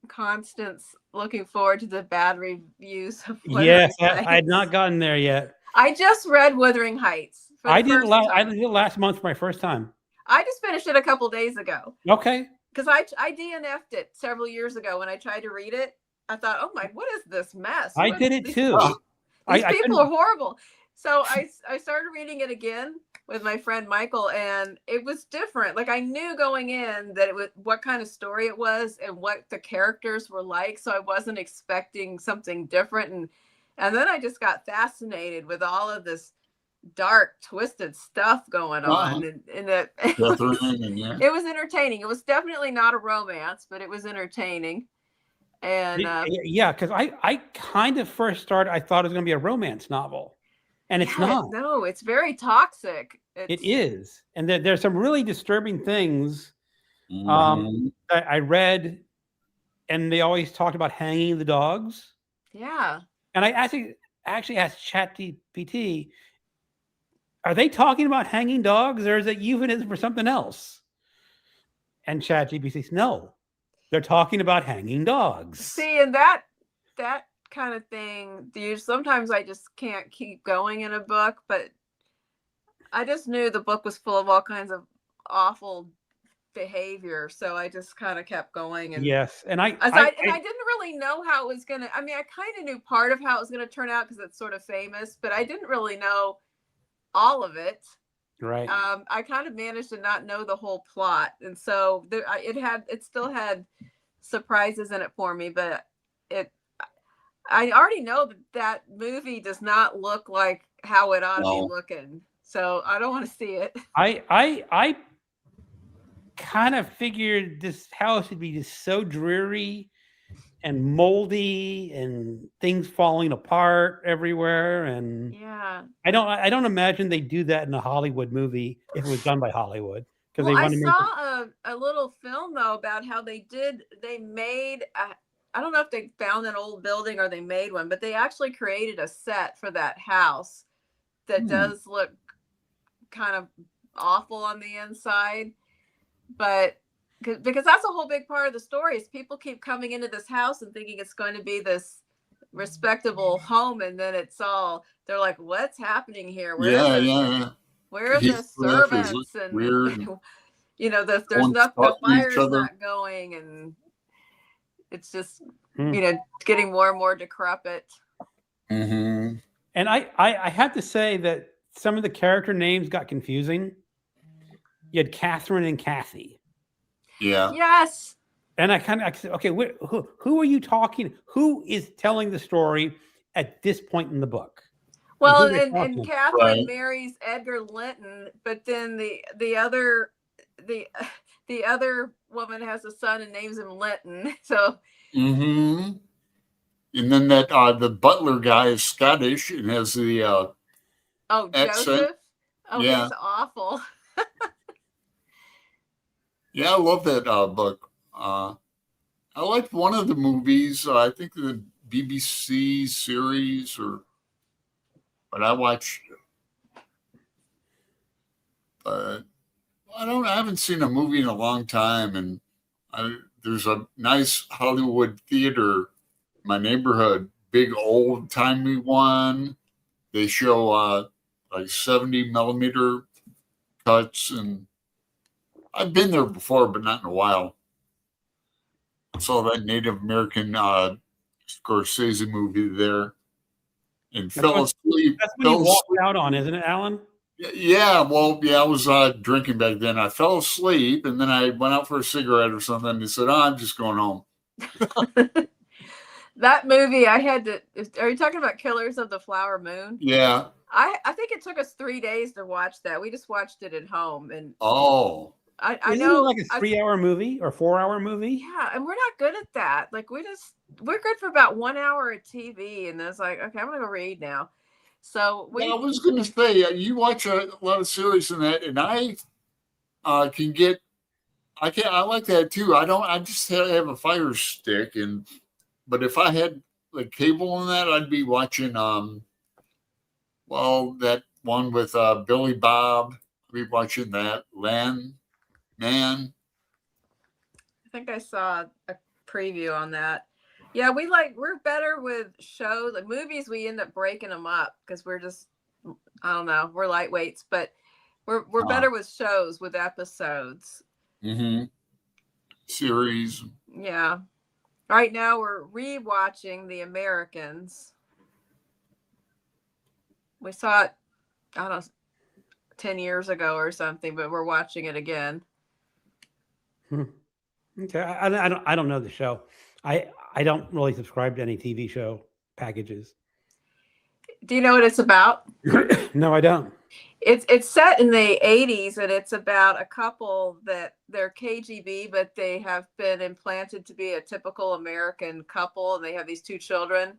Constance looking forward to the bad reviews of Yes, I had not gotten there yet. I just read Wuthering Heights. I did it last month for my first time. I just finished it a couple days ago. Okay. Because I DNF'd it several years ago when I tried to read it. I thought, oh my, what is this mess? I did it too. These people are horrible. So I started reading it again with my friend Michael, and it was different. Like I knew going in that it was what kind of story it was and what the characters were like. So I wasn't expecting something different. And then I just got fascinated with all of this dark, twisted stuff going on. And it was entertaining. It was definitely not a romance, but it was entertaining. And yeah, because I kind of first started, I thought it was going to be a romance novel. And it's not. No, it's very toxic. It is. And there's some really disturbing things that I read, and they always talked about hanging the dogs. Yeah. And I actually asked ChatGPT, are they talking about hanging dogs, or is it euphemism for something else? And ChatGPT says, no, they're talking about hanging dogs. See, and that kind of thing, sometimes I just can't keep going in a book, but I just knew the book was full of all kinds of awful behavior, so I just kind of kept going. And yes, and I didn't really know how it was gonna. I mean, I kind of knew part of how it was gonna turn out because it's sort of famous, but I didn't really know all of it. Right. I kind of managed to not know the whole plot, and so it still had surprises in it for me, but I already know that movie does not look like how it ought to be looking, so I don't want to see it. I kind of figured this house would be just so dreary and moldy and things falling apart everywhere, and yeah, I don't imagine they do that in a Hollywood movie if it was done by Hollywood. Well, I saw a little film though about how they made I don't know if they found an old building or they made one, but they actually created a set for that house that does look kind of awful on the inside. But because that's a whole big part of the story is people keep coming into this house and thinking it's going to be this respectable home, and then they're like, what's happening here? Where are the servants? And weird. You know, the fire's not going, and it's just getting more and more decrepit. And I have to say that some of the character names got confusing. You had Catherine and Kathy. Yeah. Yes. And I kind of said, okay, who are you talking? Who is telling the story at this point in the book? Well, and Catherine marries Edgar Linton, but then the other woman has a son and names him Linton. So. And then that the butler guy is Scottish and has the accent. Joseph. Oh, yeah. He's awful. Yeah, I love that book. I liked one of the movies. I think the BBC series, but I watched. But I haven't seen a movie in a long time, and there's a nice Hollywood theater in my neighborhood, big old timey one. They show like 70 millimeter cuts, and I've been there before, but not in a while. saw that Native American Scorsese movie there, and fell asleep. That's when you walked out on, isn't it, Alan? Yeah, well, yeah, I was drinking back then. I fell asleep, and then I went out for a cigarette or something, and said, "Oh, I'm just going home." That movie, I had to. Are you talking about Killers of the Flower Moon? Yeah. I think it took us 3 days to watch that. We just watched it at home, and Oh, I Isn't know it like a 3-hour movie or 4-hour movie? Yeah, and we're not good at that. Like we're good for about 1 hour of TV, and it's like, okay, I'm gonna go read now. So yeah, I was going to say you watch a lot of series in that, and I can get. I like that too. I just have a Fire Stick, but if I had like cable on that, I'd be watching well, that one with Billy Bob. I'd be watching that. Man. I think I saw a preview on that. Yeah, we're better with shows. Like movies, we end up breaking them up because we're just, I don't know, we're lightweights, but we're better with shows, with episodes. Mm-hmm. Series. Yeah. Right now we're rewatching The Americans. We saw it, I don't know, 10 years ago or something, but we're watching it again. Okay, I don't know the show. I don't really subscribe to any TV show packages. Do you know what it's about? No, I don't. It's set in the 80s, and it's about a couple that they're KGB, but they have been implanted to be a typical American couple, and they have these 2 children,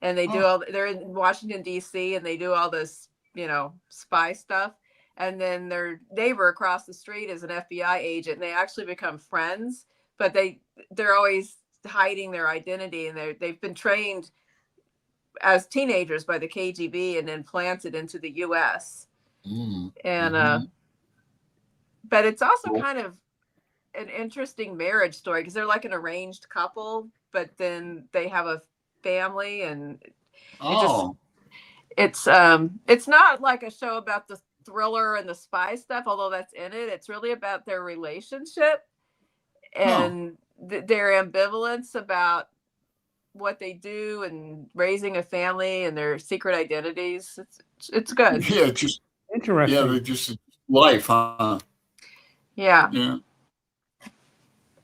and they're in Washington D.C. and they do all this, spy stuff. And then their neighbor across the street is an FBI agent, and they actually become friends, but they're always hiding their identity, and they've been trained as teenagers by the KGB and then planted into the U.S. And but it's also kind of an interesting marriage story because they're like an arranged couple, but then they have a family, and it's not like a show about the thriller and the spy stuff, although that's in it. It's really about their relationship and their ambivalence about what they do and raising a family and their secret identities. It's good. Yeah, just interesting. Yeah, they're just life, huh? Yeah. Yeah.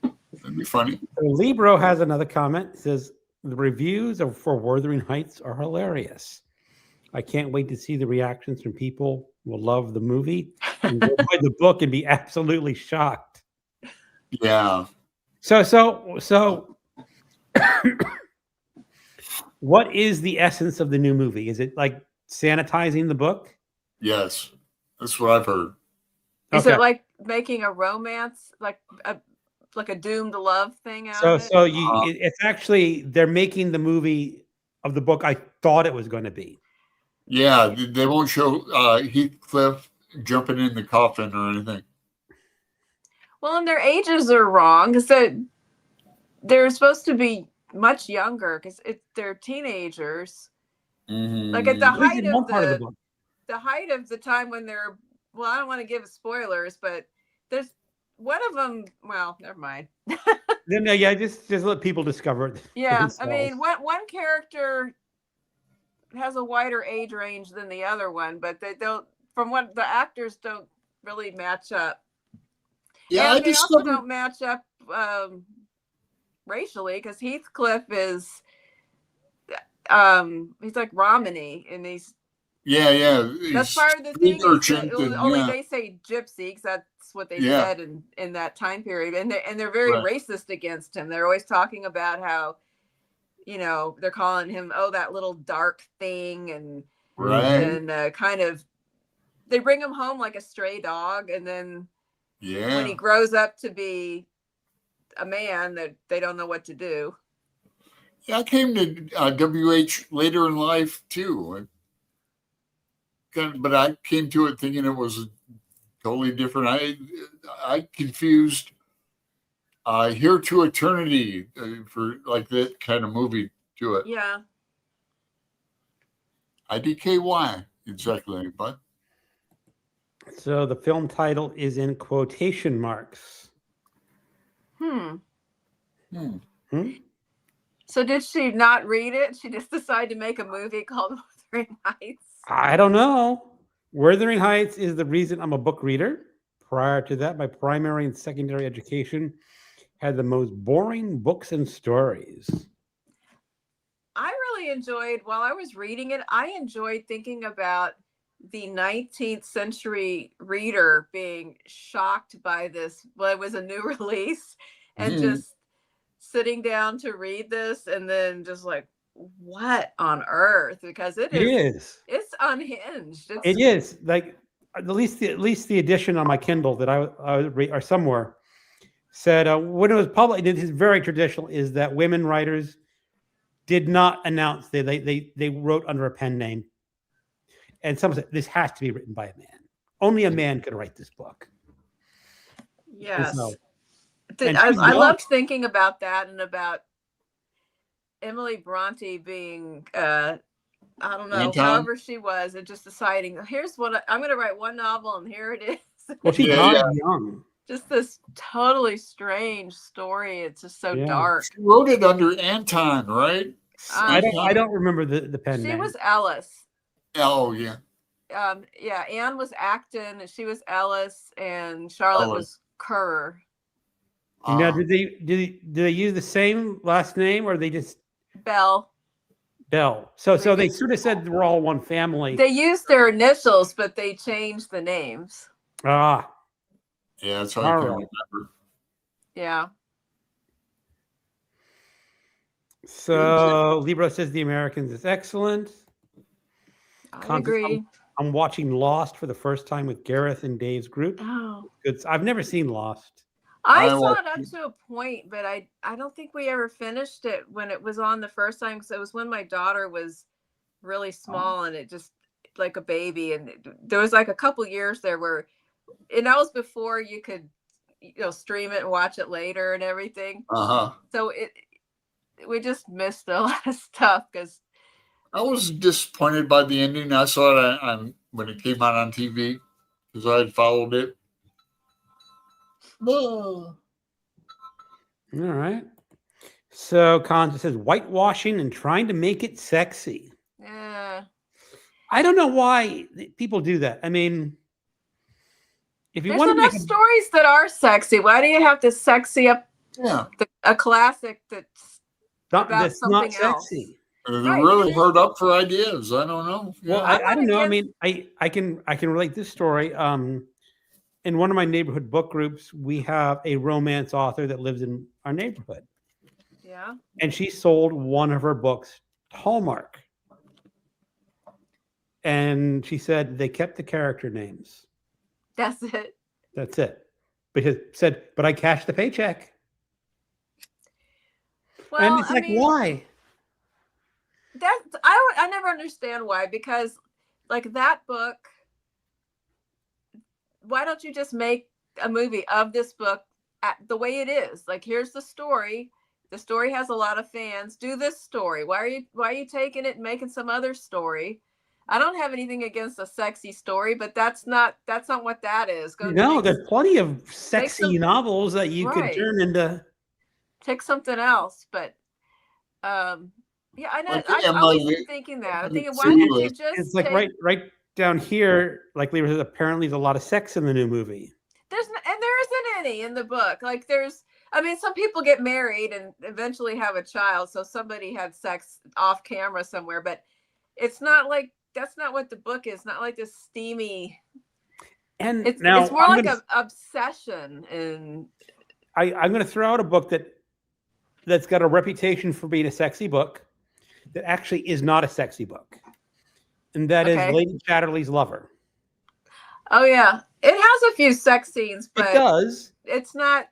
That'd be funny. Libro has another comment. It says the reviews for Wuthering Heights are hilarious. I can't wait to see the reactions from people who will love the movie and go buy the book and be absolutely shocked. Yeah. So what is the essence of the new movie? Is it like sanitizing the book? Yes. That's what I've heard. Is it like making a romance, like a doomed love thing out of it? So it's actually, they're making the movie of the book I thought it was going to be. Yeah, they won't show Heathcliff jumping in the coffin or anything. Well, and their ages are wrong because they're supposed to be much younger because they're teenagers. Like at the height of the height of the time when they're, well, I don't want to give spoilers, but there's one of them. Well, never mind. Yeah, just let people discover it. Yeah, I mean, one character has a wider age range than the other one, but they don't. From what the actors don't really match up. Yeah, and they also don't match up racially because Heathcliff is he's like Romany, and he's that's part of the thing. Only they say gypsy because that's what they said in that time period, and they're very racist against him. They're always talking about how, they're calling him, that little dark thing, and kind of they bring him home like a stray dog, and then when he grows up to be a man, that they don't know what to do. Yeah, I came to WH later in life too. But I came to it thinking it was totally different. I confused Here to Eternity for like that kind of movie to it. Yeah. IDKY, exactly. But so the film title is in quotation marks. Hmm? So did she not read it? She just decided to make a movie called Wuthering Heights. I don't know. Wuthering Heights is the reason I'm a book reader. Prior to that, my primary and secondary education had the most boring books and stories. I really enjoyed, while I was reading it, I enjoyed thinking about the 19th century reader being shocked by this. Well, it was a new release, and just sitting down to read this and then just like, what on earth? Because It is. it's unhinged. It is like at least the edition on my Kindle that I read or somewhere said when it was published. It is very traditional. Is that women writers did not announce they wrote under a pen name, and someone said this has to be written by a man. Only a man could write this book. Yes. So, I loved thinking about that and about Emily Bronte being, I don't know, however she was, and just deciding, here's what I'm going to write one novel, and here it is. Well, she died young. Just this totally strange story. It's just so dark. She wrote it under Anton, right? I don't remember the pen name. She was Ellis. Oh, yeah. Anne was Acton, and she was Ellis, and Charlotte was Kerr. Now, did they use the same last name, or they just Bell? So they sort of said we're all one family. They used their initials, but they changed the names. Ah, yeah, that's how I can remember. Yeah. So Libra says The Americans is excellent. I agree. I'm watching Lost for the first time with Gareth and Dave's group. Oh. I've never seen Lost. I saw it up to a point, but I don't think we ever finished it when it was on the first time, because it was when my daughter was really small and it just like a baby, and there was like a couple years there where, and that was before you could stream it and watch it later and everything. So we just missed a lot of stuff because I was disappointed by the ending. I saw it when it came out on TV because I had followed it. All right. So Conza says whitewashing and trying to make it sexy. Yeah. I don't know why people do that. I mean, if you There's want to enough make stories that are sexy. Why do you have to sexy up a classic that's about something else? Sexy? They're really hard up for ideas. I don't know. Well, I don't know. I mean, I can relate this story. In one of my neighborhood book groups, we have a romance author that lives in our neighborhood. Yeah. And she sold one of her books to Hallmark. And she said they kept the character names. That's it. That's it. But I cashed the paycheck. Well, and it's like, why? I never understand why, because like that book, why don't you just make a movie of this book the way it is? Like, here's the story. The story has a lot of fans. Do this story. Why are you taking it and making some other story? I don't have anything against a sexy story, but that's not what that is. There's plenty of sexy novels that you could turn into. Take something else, but I was thinking that. I'm thinking, why don't you just? It's like right down here, like Libra says, apparently there's a lot of sex in the new movie. There isn't any in the book. Like some people get married and eventually have a child, so somebody had sex off camera somewhere, but it's not like that's not what the book is. Not like this steamy. And it's more like an obsession. And I'm going to throw out a book that's got a reputation for being a sexy book that actually is not a sexy book. And that is Lady Chatterley's Lover. Oh, yeah. It has a few sex scenes, but it does. It's not.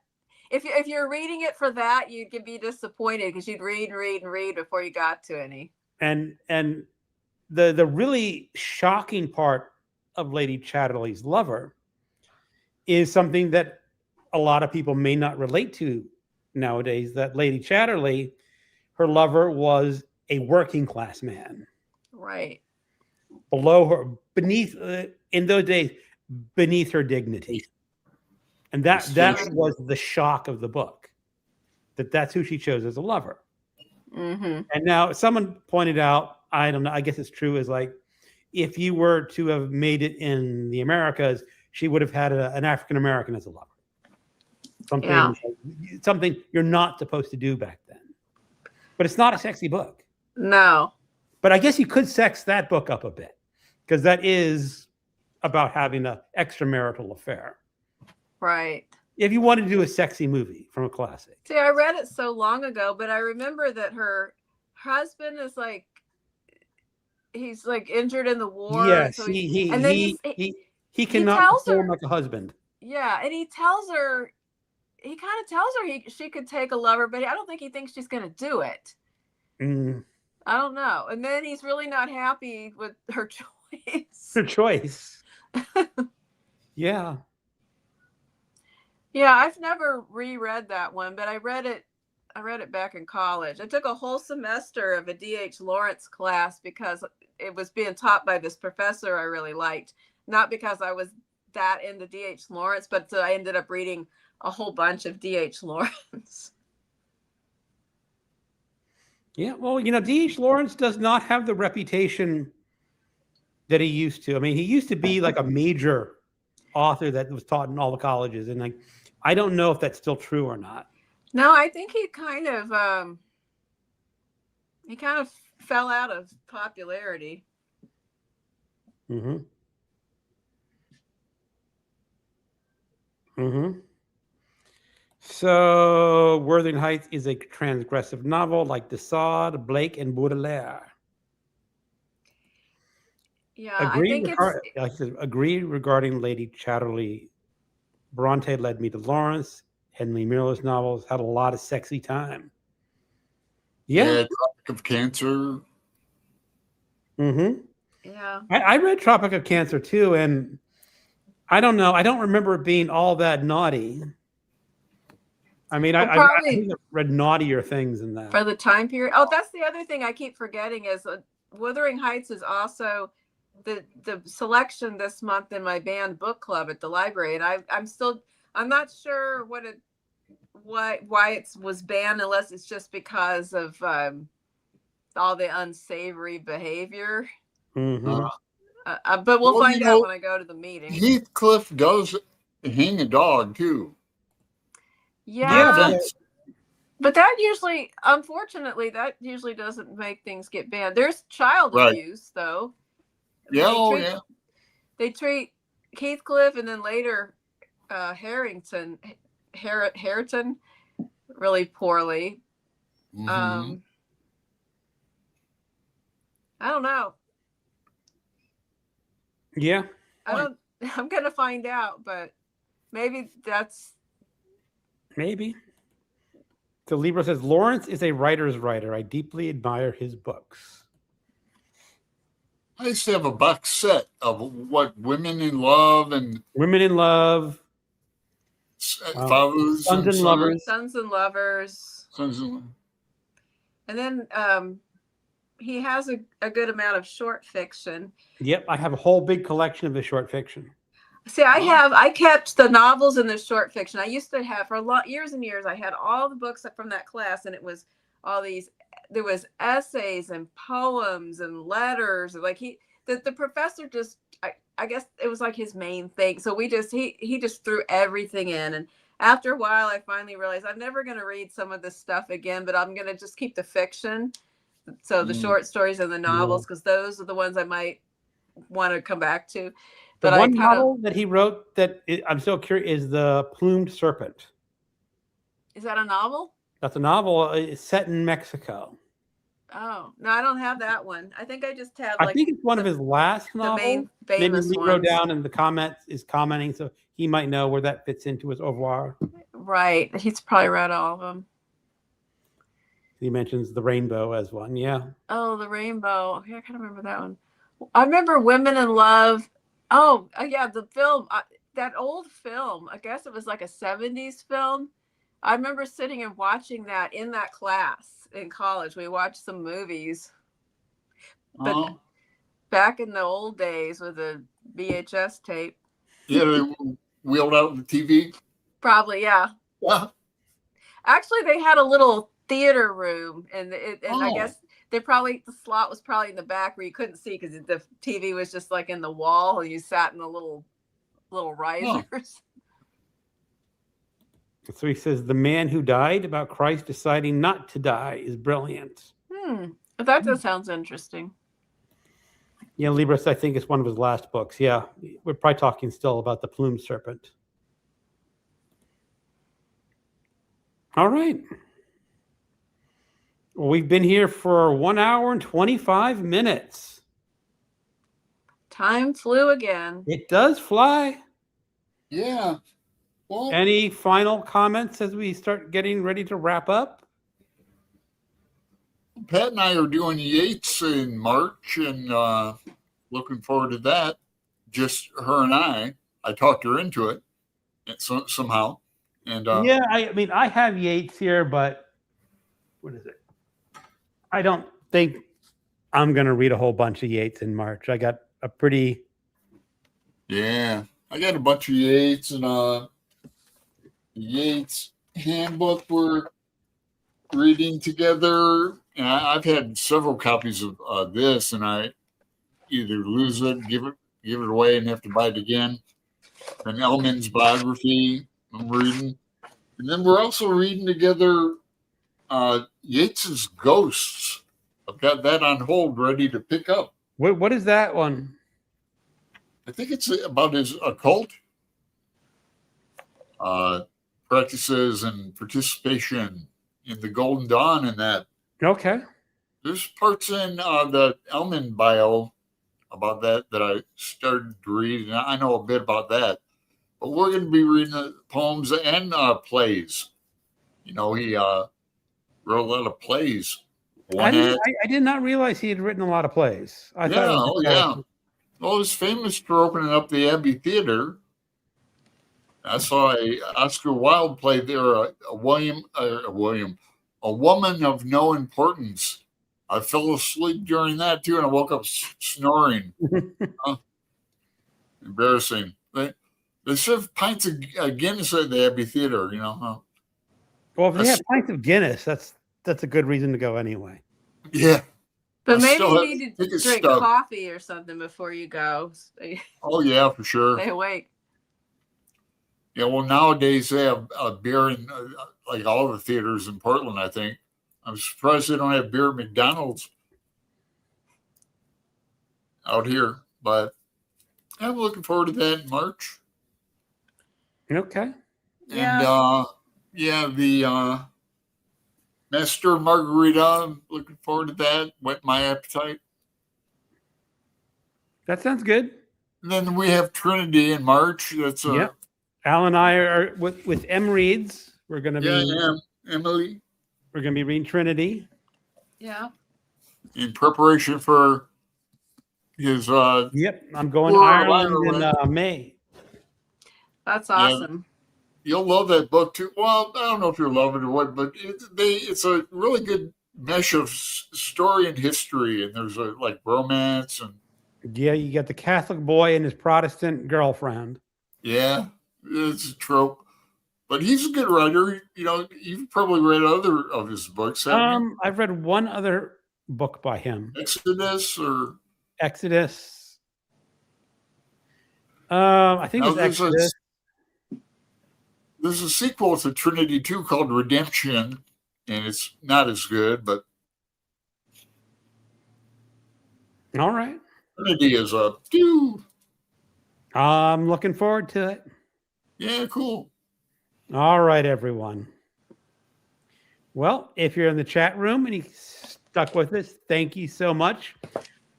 If you're reading it for that, you'd be disappointed because you'd read before you got to any. And the really shocking part of Lady Chatterley's Lover is something that a lot of people may not relate to nowadays, that Lady Chatterley, her lover was a working class man. Right. Below her, beneath, in those days, beneath her dignity. And that was the shock of the book. that's who she chose as a lover. Mm-hmm. And now someone pointed out, I don't know, I guess it's true, is like, if you were to have made it in the Americas, she would have had an African American as a lover. Yeah. Something you're not supposed to do back then. But it's not a sexy book. No. But I guess you could sex that book up a bit, because that is about having an extramarital affair. Right. If you wanted to do a sexy movie from a classic. See, I read it so long ago, but I remember that her husband is like, he's like injured in the war. Yes, so he cannot tells perform her, like a husband. yeah, and he tells her, he kind of tells her she could take a lover, but I don't think he thinks she's going to do it. Mm. I don't know. And then he's really not happy with her choice. Her choice. Yeah. Yeah, I've never reread that one, but I read it back in college. I took a whole semester of a D.H. Lawrence class because it was being taught by this professor I really liked. Not because I was that into D.H. Lawrence, but so I ended up reading a whole bunch of D.H. Lawrence. Yeah, well, D.H. Lawrence does not have the reputation that he used to. I mean, he used to be like a major author that was taught in all the colleges, and like, I don't know if that's still true or not. No, I think he kind of fell out of popularity. Mm-hmm. Mm-hmm. So, Wuthering Heights is a transgressive novel like De Sade, Blake, and Baudelaire. Yeah, I think agree regarding Lady Chatterley. Bronte led me to Lawrence. Henry Miller's novels had a lot of sexy time. Yeah. Tropic of Cancer. Mm-hmm. Yeah. I read Tropic of Cancer too, and I don't know. I don't remember it being all that naughty. I mean, I think I read naughtier things than that. For the time period. Oh, that's the other thing I keep forgetting is Wuthering Heights is also the selection this month in my banned book club at the library, and I'm not sure why it was banned, unless it's just because of all the unsavory behavior. Mm-hmm. But we'll find out when I go to the meeting. Heathcliff does hang a dog too. Yeah. But that usually, unfortunately, doesn't make things get banned. There's child abuse, though. Yeah, They treat Heathcliff and then later Hareton really poorly. Mm-hmm. I don't know. Yeah. I'm going to find out, but maybe that's... Maybe. So Libra says, Lawrence is a writer's writer. I deeply admire his books. I used to have a box set of Women in Love and Women in Love. Fathers Sons and Lovers. Sons and Lovers. Sons and Lovers. And then he has a good amount of short fiction. Yep, I have a whole big collection of his short fiction. See, I kept the novels and the short fiction. I used to have for years and years. I had all the books from that class, and it was all these. There was essays and poems and letters. Like the professor just, I guess it was like his main thing. So he just threw everything in, and after a while, I finally realized I'm never going to read some of this stuff again, but I'm going to just keep the fiction. So the short stories and the novels, because those are the ones I might want to come back to. The one novel that he wrote I'm still curious is The Plumed Serpent. Is that a novel? That's a novel. It's set in Mexico. Oh, no, I don't have that one. I think I just have I think it's one of his last novels. The main famous Maybe ones. wrote down in the comments is commenting, so he might know where that fits into his au revoir. Right. He's probably read all of them. He mentions The Rainbow as one. Yeah. Oh, The Rainbow. Okay, I kind of remember that one. I remember Women in Love. Oh, yeah, the film, that old film, I guess it was like a 70s film. I remember sitting and watching that in that class in college. We watched some movies. But back in the old days with a VHS tape. Yeah, they wheeled out the TV. Probably, yeah. Yeah. Actually, they had a little theater room, and I Oh. guess the slot was probably in the back where you couldn't see because the TV was just like in the wall, and you sat in the little risers. So he says the man who died about Christ deciding not to die is brilliant. That just sounds interesting. Yeah, Libris, I think, is one of his last books. Yeah, we're probably talking still about the plumed serpent. All right. Well, we've been here for 1 hour and 25 minutes. Time flew again. It does fly. Yeah. Well, Any final comments as we start getting ready to wrap up? Pat and I are doing Yates in March, and looking forward to that. Just her and I. I talked her into it somehow. And Yeah, I mean, I have Yates here, but what is it? I don't think I'm going to read a whole bunch of Yates in March. I got a pretty... Yeah, I got a bunch of Yates, and Yates handbook we're reading together. And I've had several copies of this, and I either lose it, give it away, and have to buy it again. An Ellman's biography I'm reading, and then we're also reading together Yates's Ghosts. I've got that on hold, ready to pick up. What is that one? I think it's about his occult practices and participation in the Golden Dawn and that. Okay. There's parts in the Ellman bio about that I started to read, and I know a bit about that. But we're going to be reading the poems and plays. You know, he wrote a lot of plays. I did not realize he had written a lot of plays. I thought it was yeah. Well, he's famous for opening up the Abbey Theater. I saw a Oscar Wilde play there, a woman of no importance. I fell asleep during that too, and I woke up snoring. Embarrassing. They serve pints of Guinness at the Abbey Theater, you know. Huh? Well, if they have pints of Guinness, that's a good reason to go anyway. Yeah. But maybe you need to drink coffee or something before you go. Oh, yeah, for sure. Stay awake. Yeah, well, nowadays they have beer in like all the theaters in Portland, I think. I'm surprised they don't have beer at McDonald's out here. But I'm looking forward to that in March. Okay. And the Master Margarita, I'm looking forward to that. Whet my appetite. That sounds good. And then we have Trinity in March. That's Al and I are with M. Reads. We're going to be Emily. We're going to be reading Trinity. Yeah. In preparation for his. Yep, I'm going to Ireland in May. That's awesome. You'll love that book too. Well, I don't know if you'll love it or what, but it's a really good mesh of story and history, and there's a like romance and. Yeah, you got the Catholic boy and his Protestant girlfriend. Yeah, it's a trope, but he's a good writer. You know, you've probably read other of his books. Haven't you? I've read one other book by him. Exodus. I think it's Exodus. There's a sequel to Trinity 2 called Redemption, and it's not as good, but all right. Trinity is a I'm looking forward to it. Yeah, cool. All right, everyone. Well, if you're in the chat room and you stuck with us, thank you so much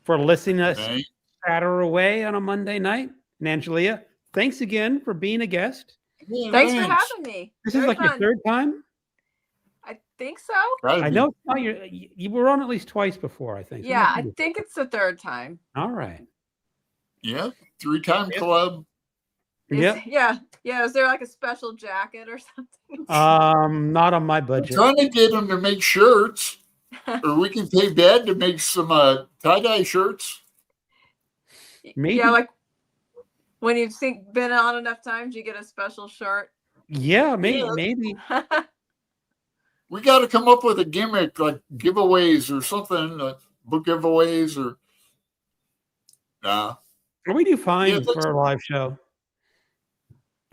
for listening to us chatter away on a Monday night. And Angelia, thanks again for being a guest. Yeah, thanks for having me. This is like your third time? I think so. I know you were on at least twice before, I think. Yeah, I think it's the third time. All right. Yeah, 3-time club. Yeah. Is there like a special jacket or something? Not on my budget. I'm trying to get them to make shirts, or we can pay Dad to make some tie-dye shirts. Maybe. Yeah, like when you've been on enough times, you get a special shirt. Yeah, maybe. We got to come up with a gimmick like giveaways or something, book giveaways or. We do fine that's- for a live show.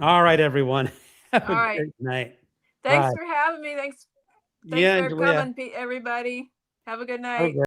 All right, everyone. Have All a right. great night. Thanks Bye. for having me. Thanks Yeah, for Angelia. coming, everybody. Have a good Have a night. great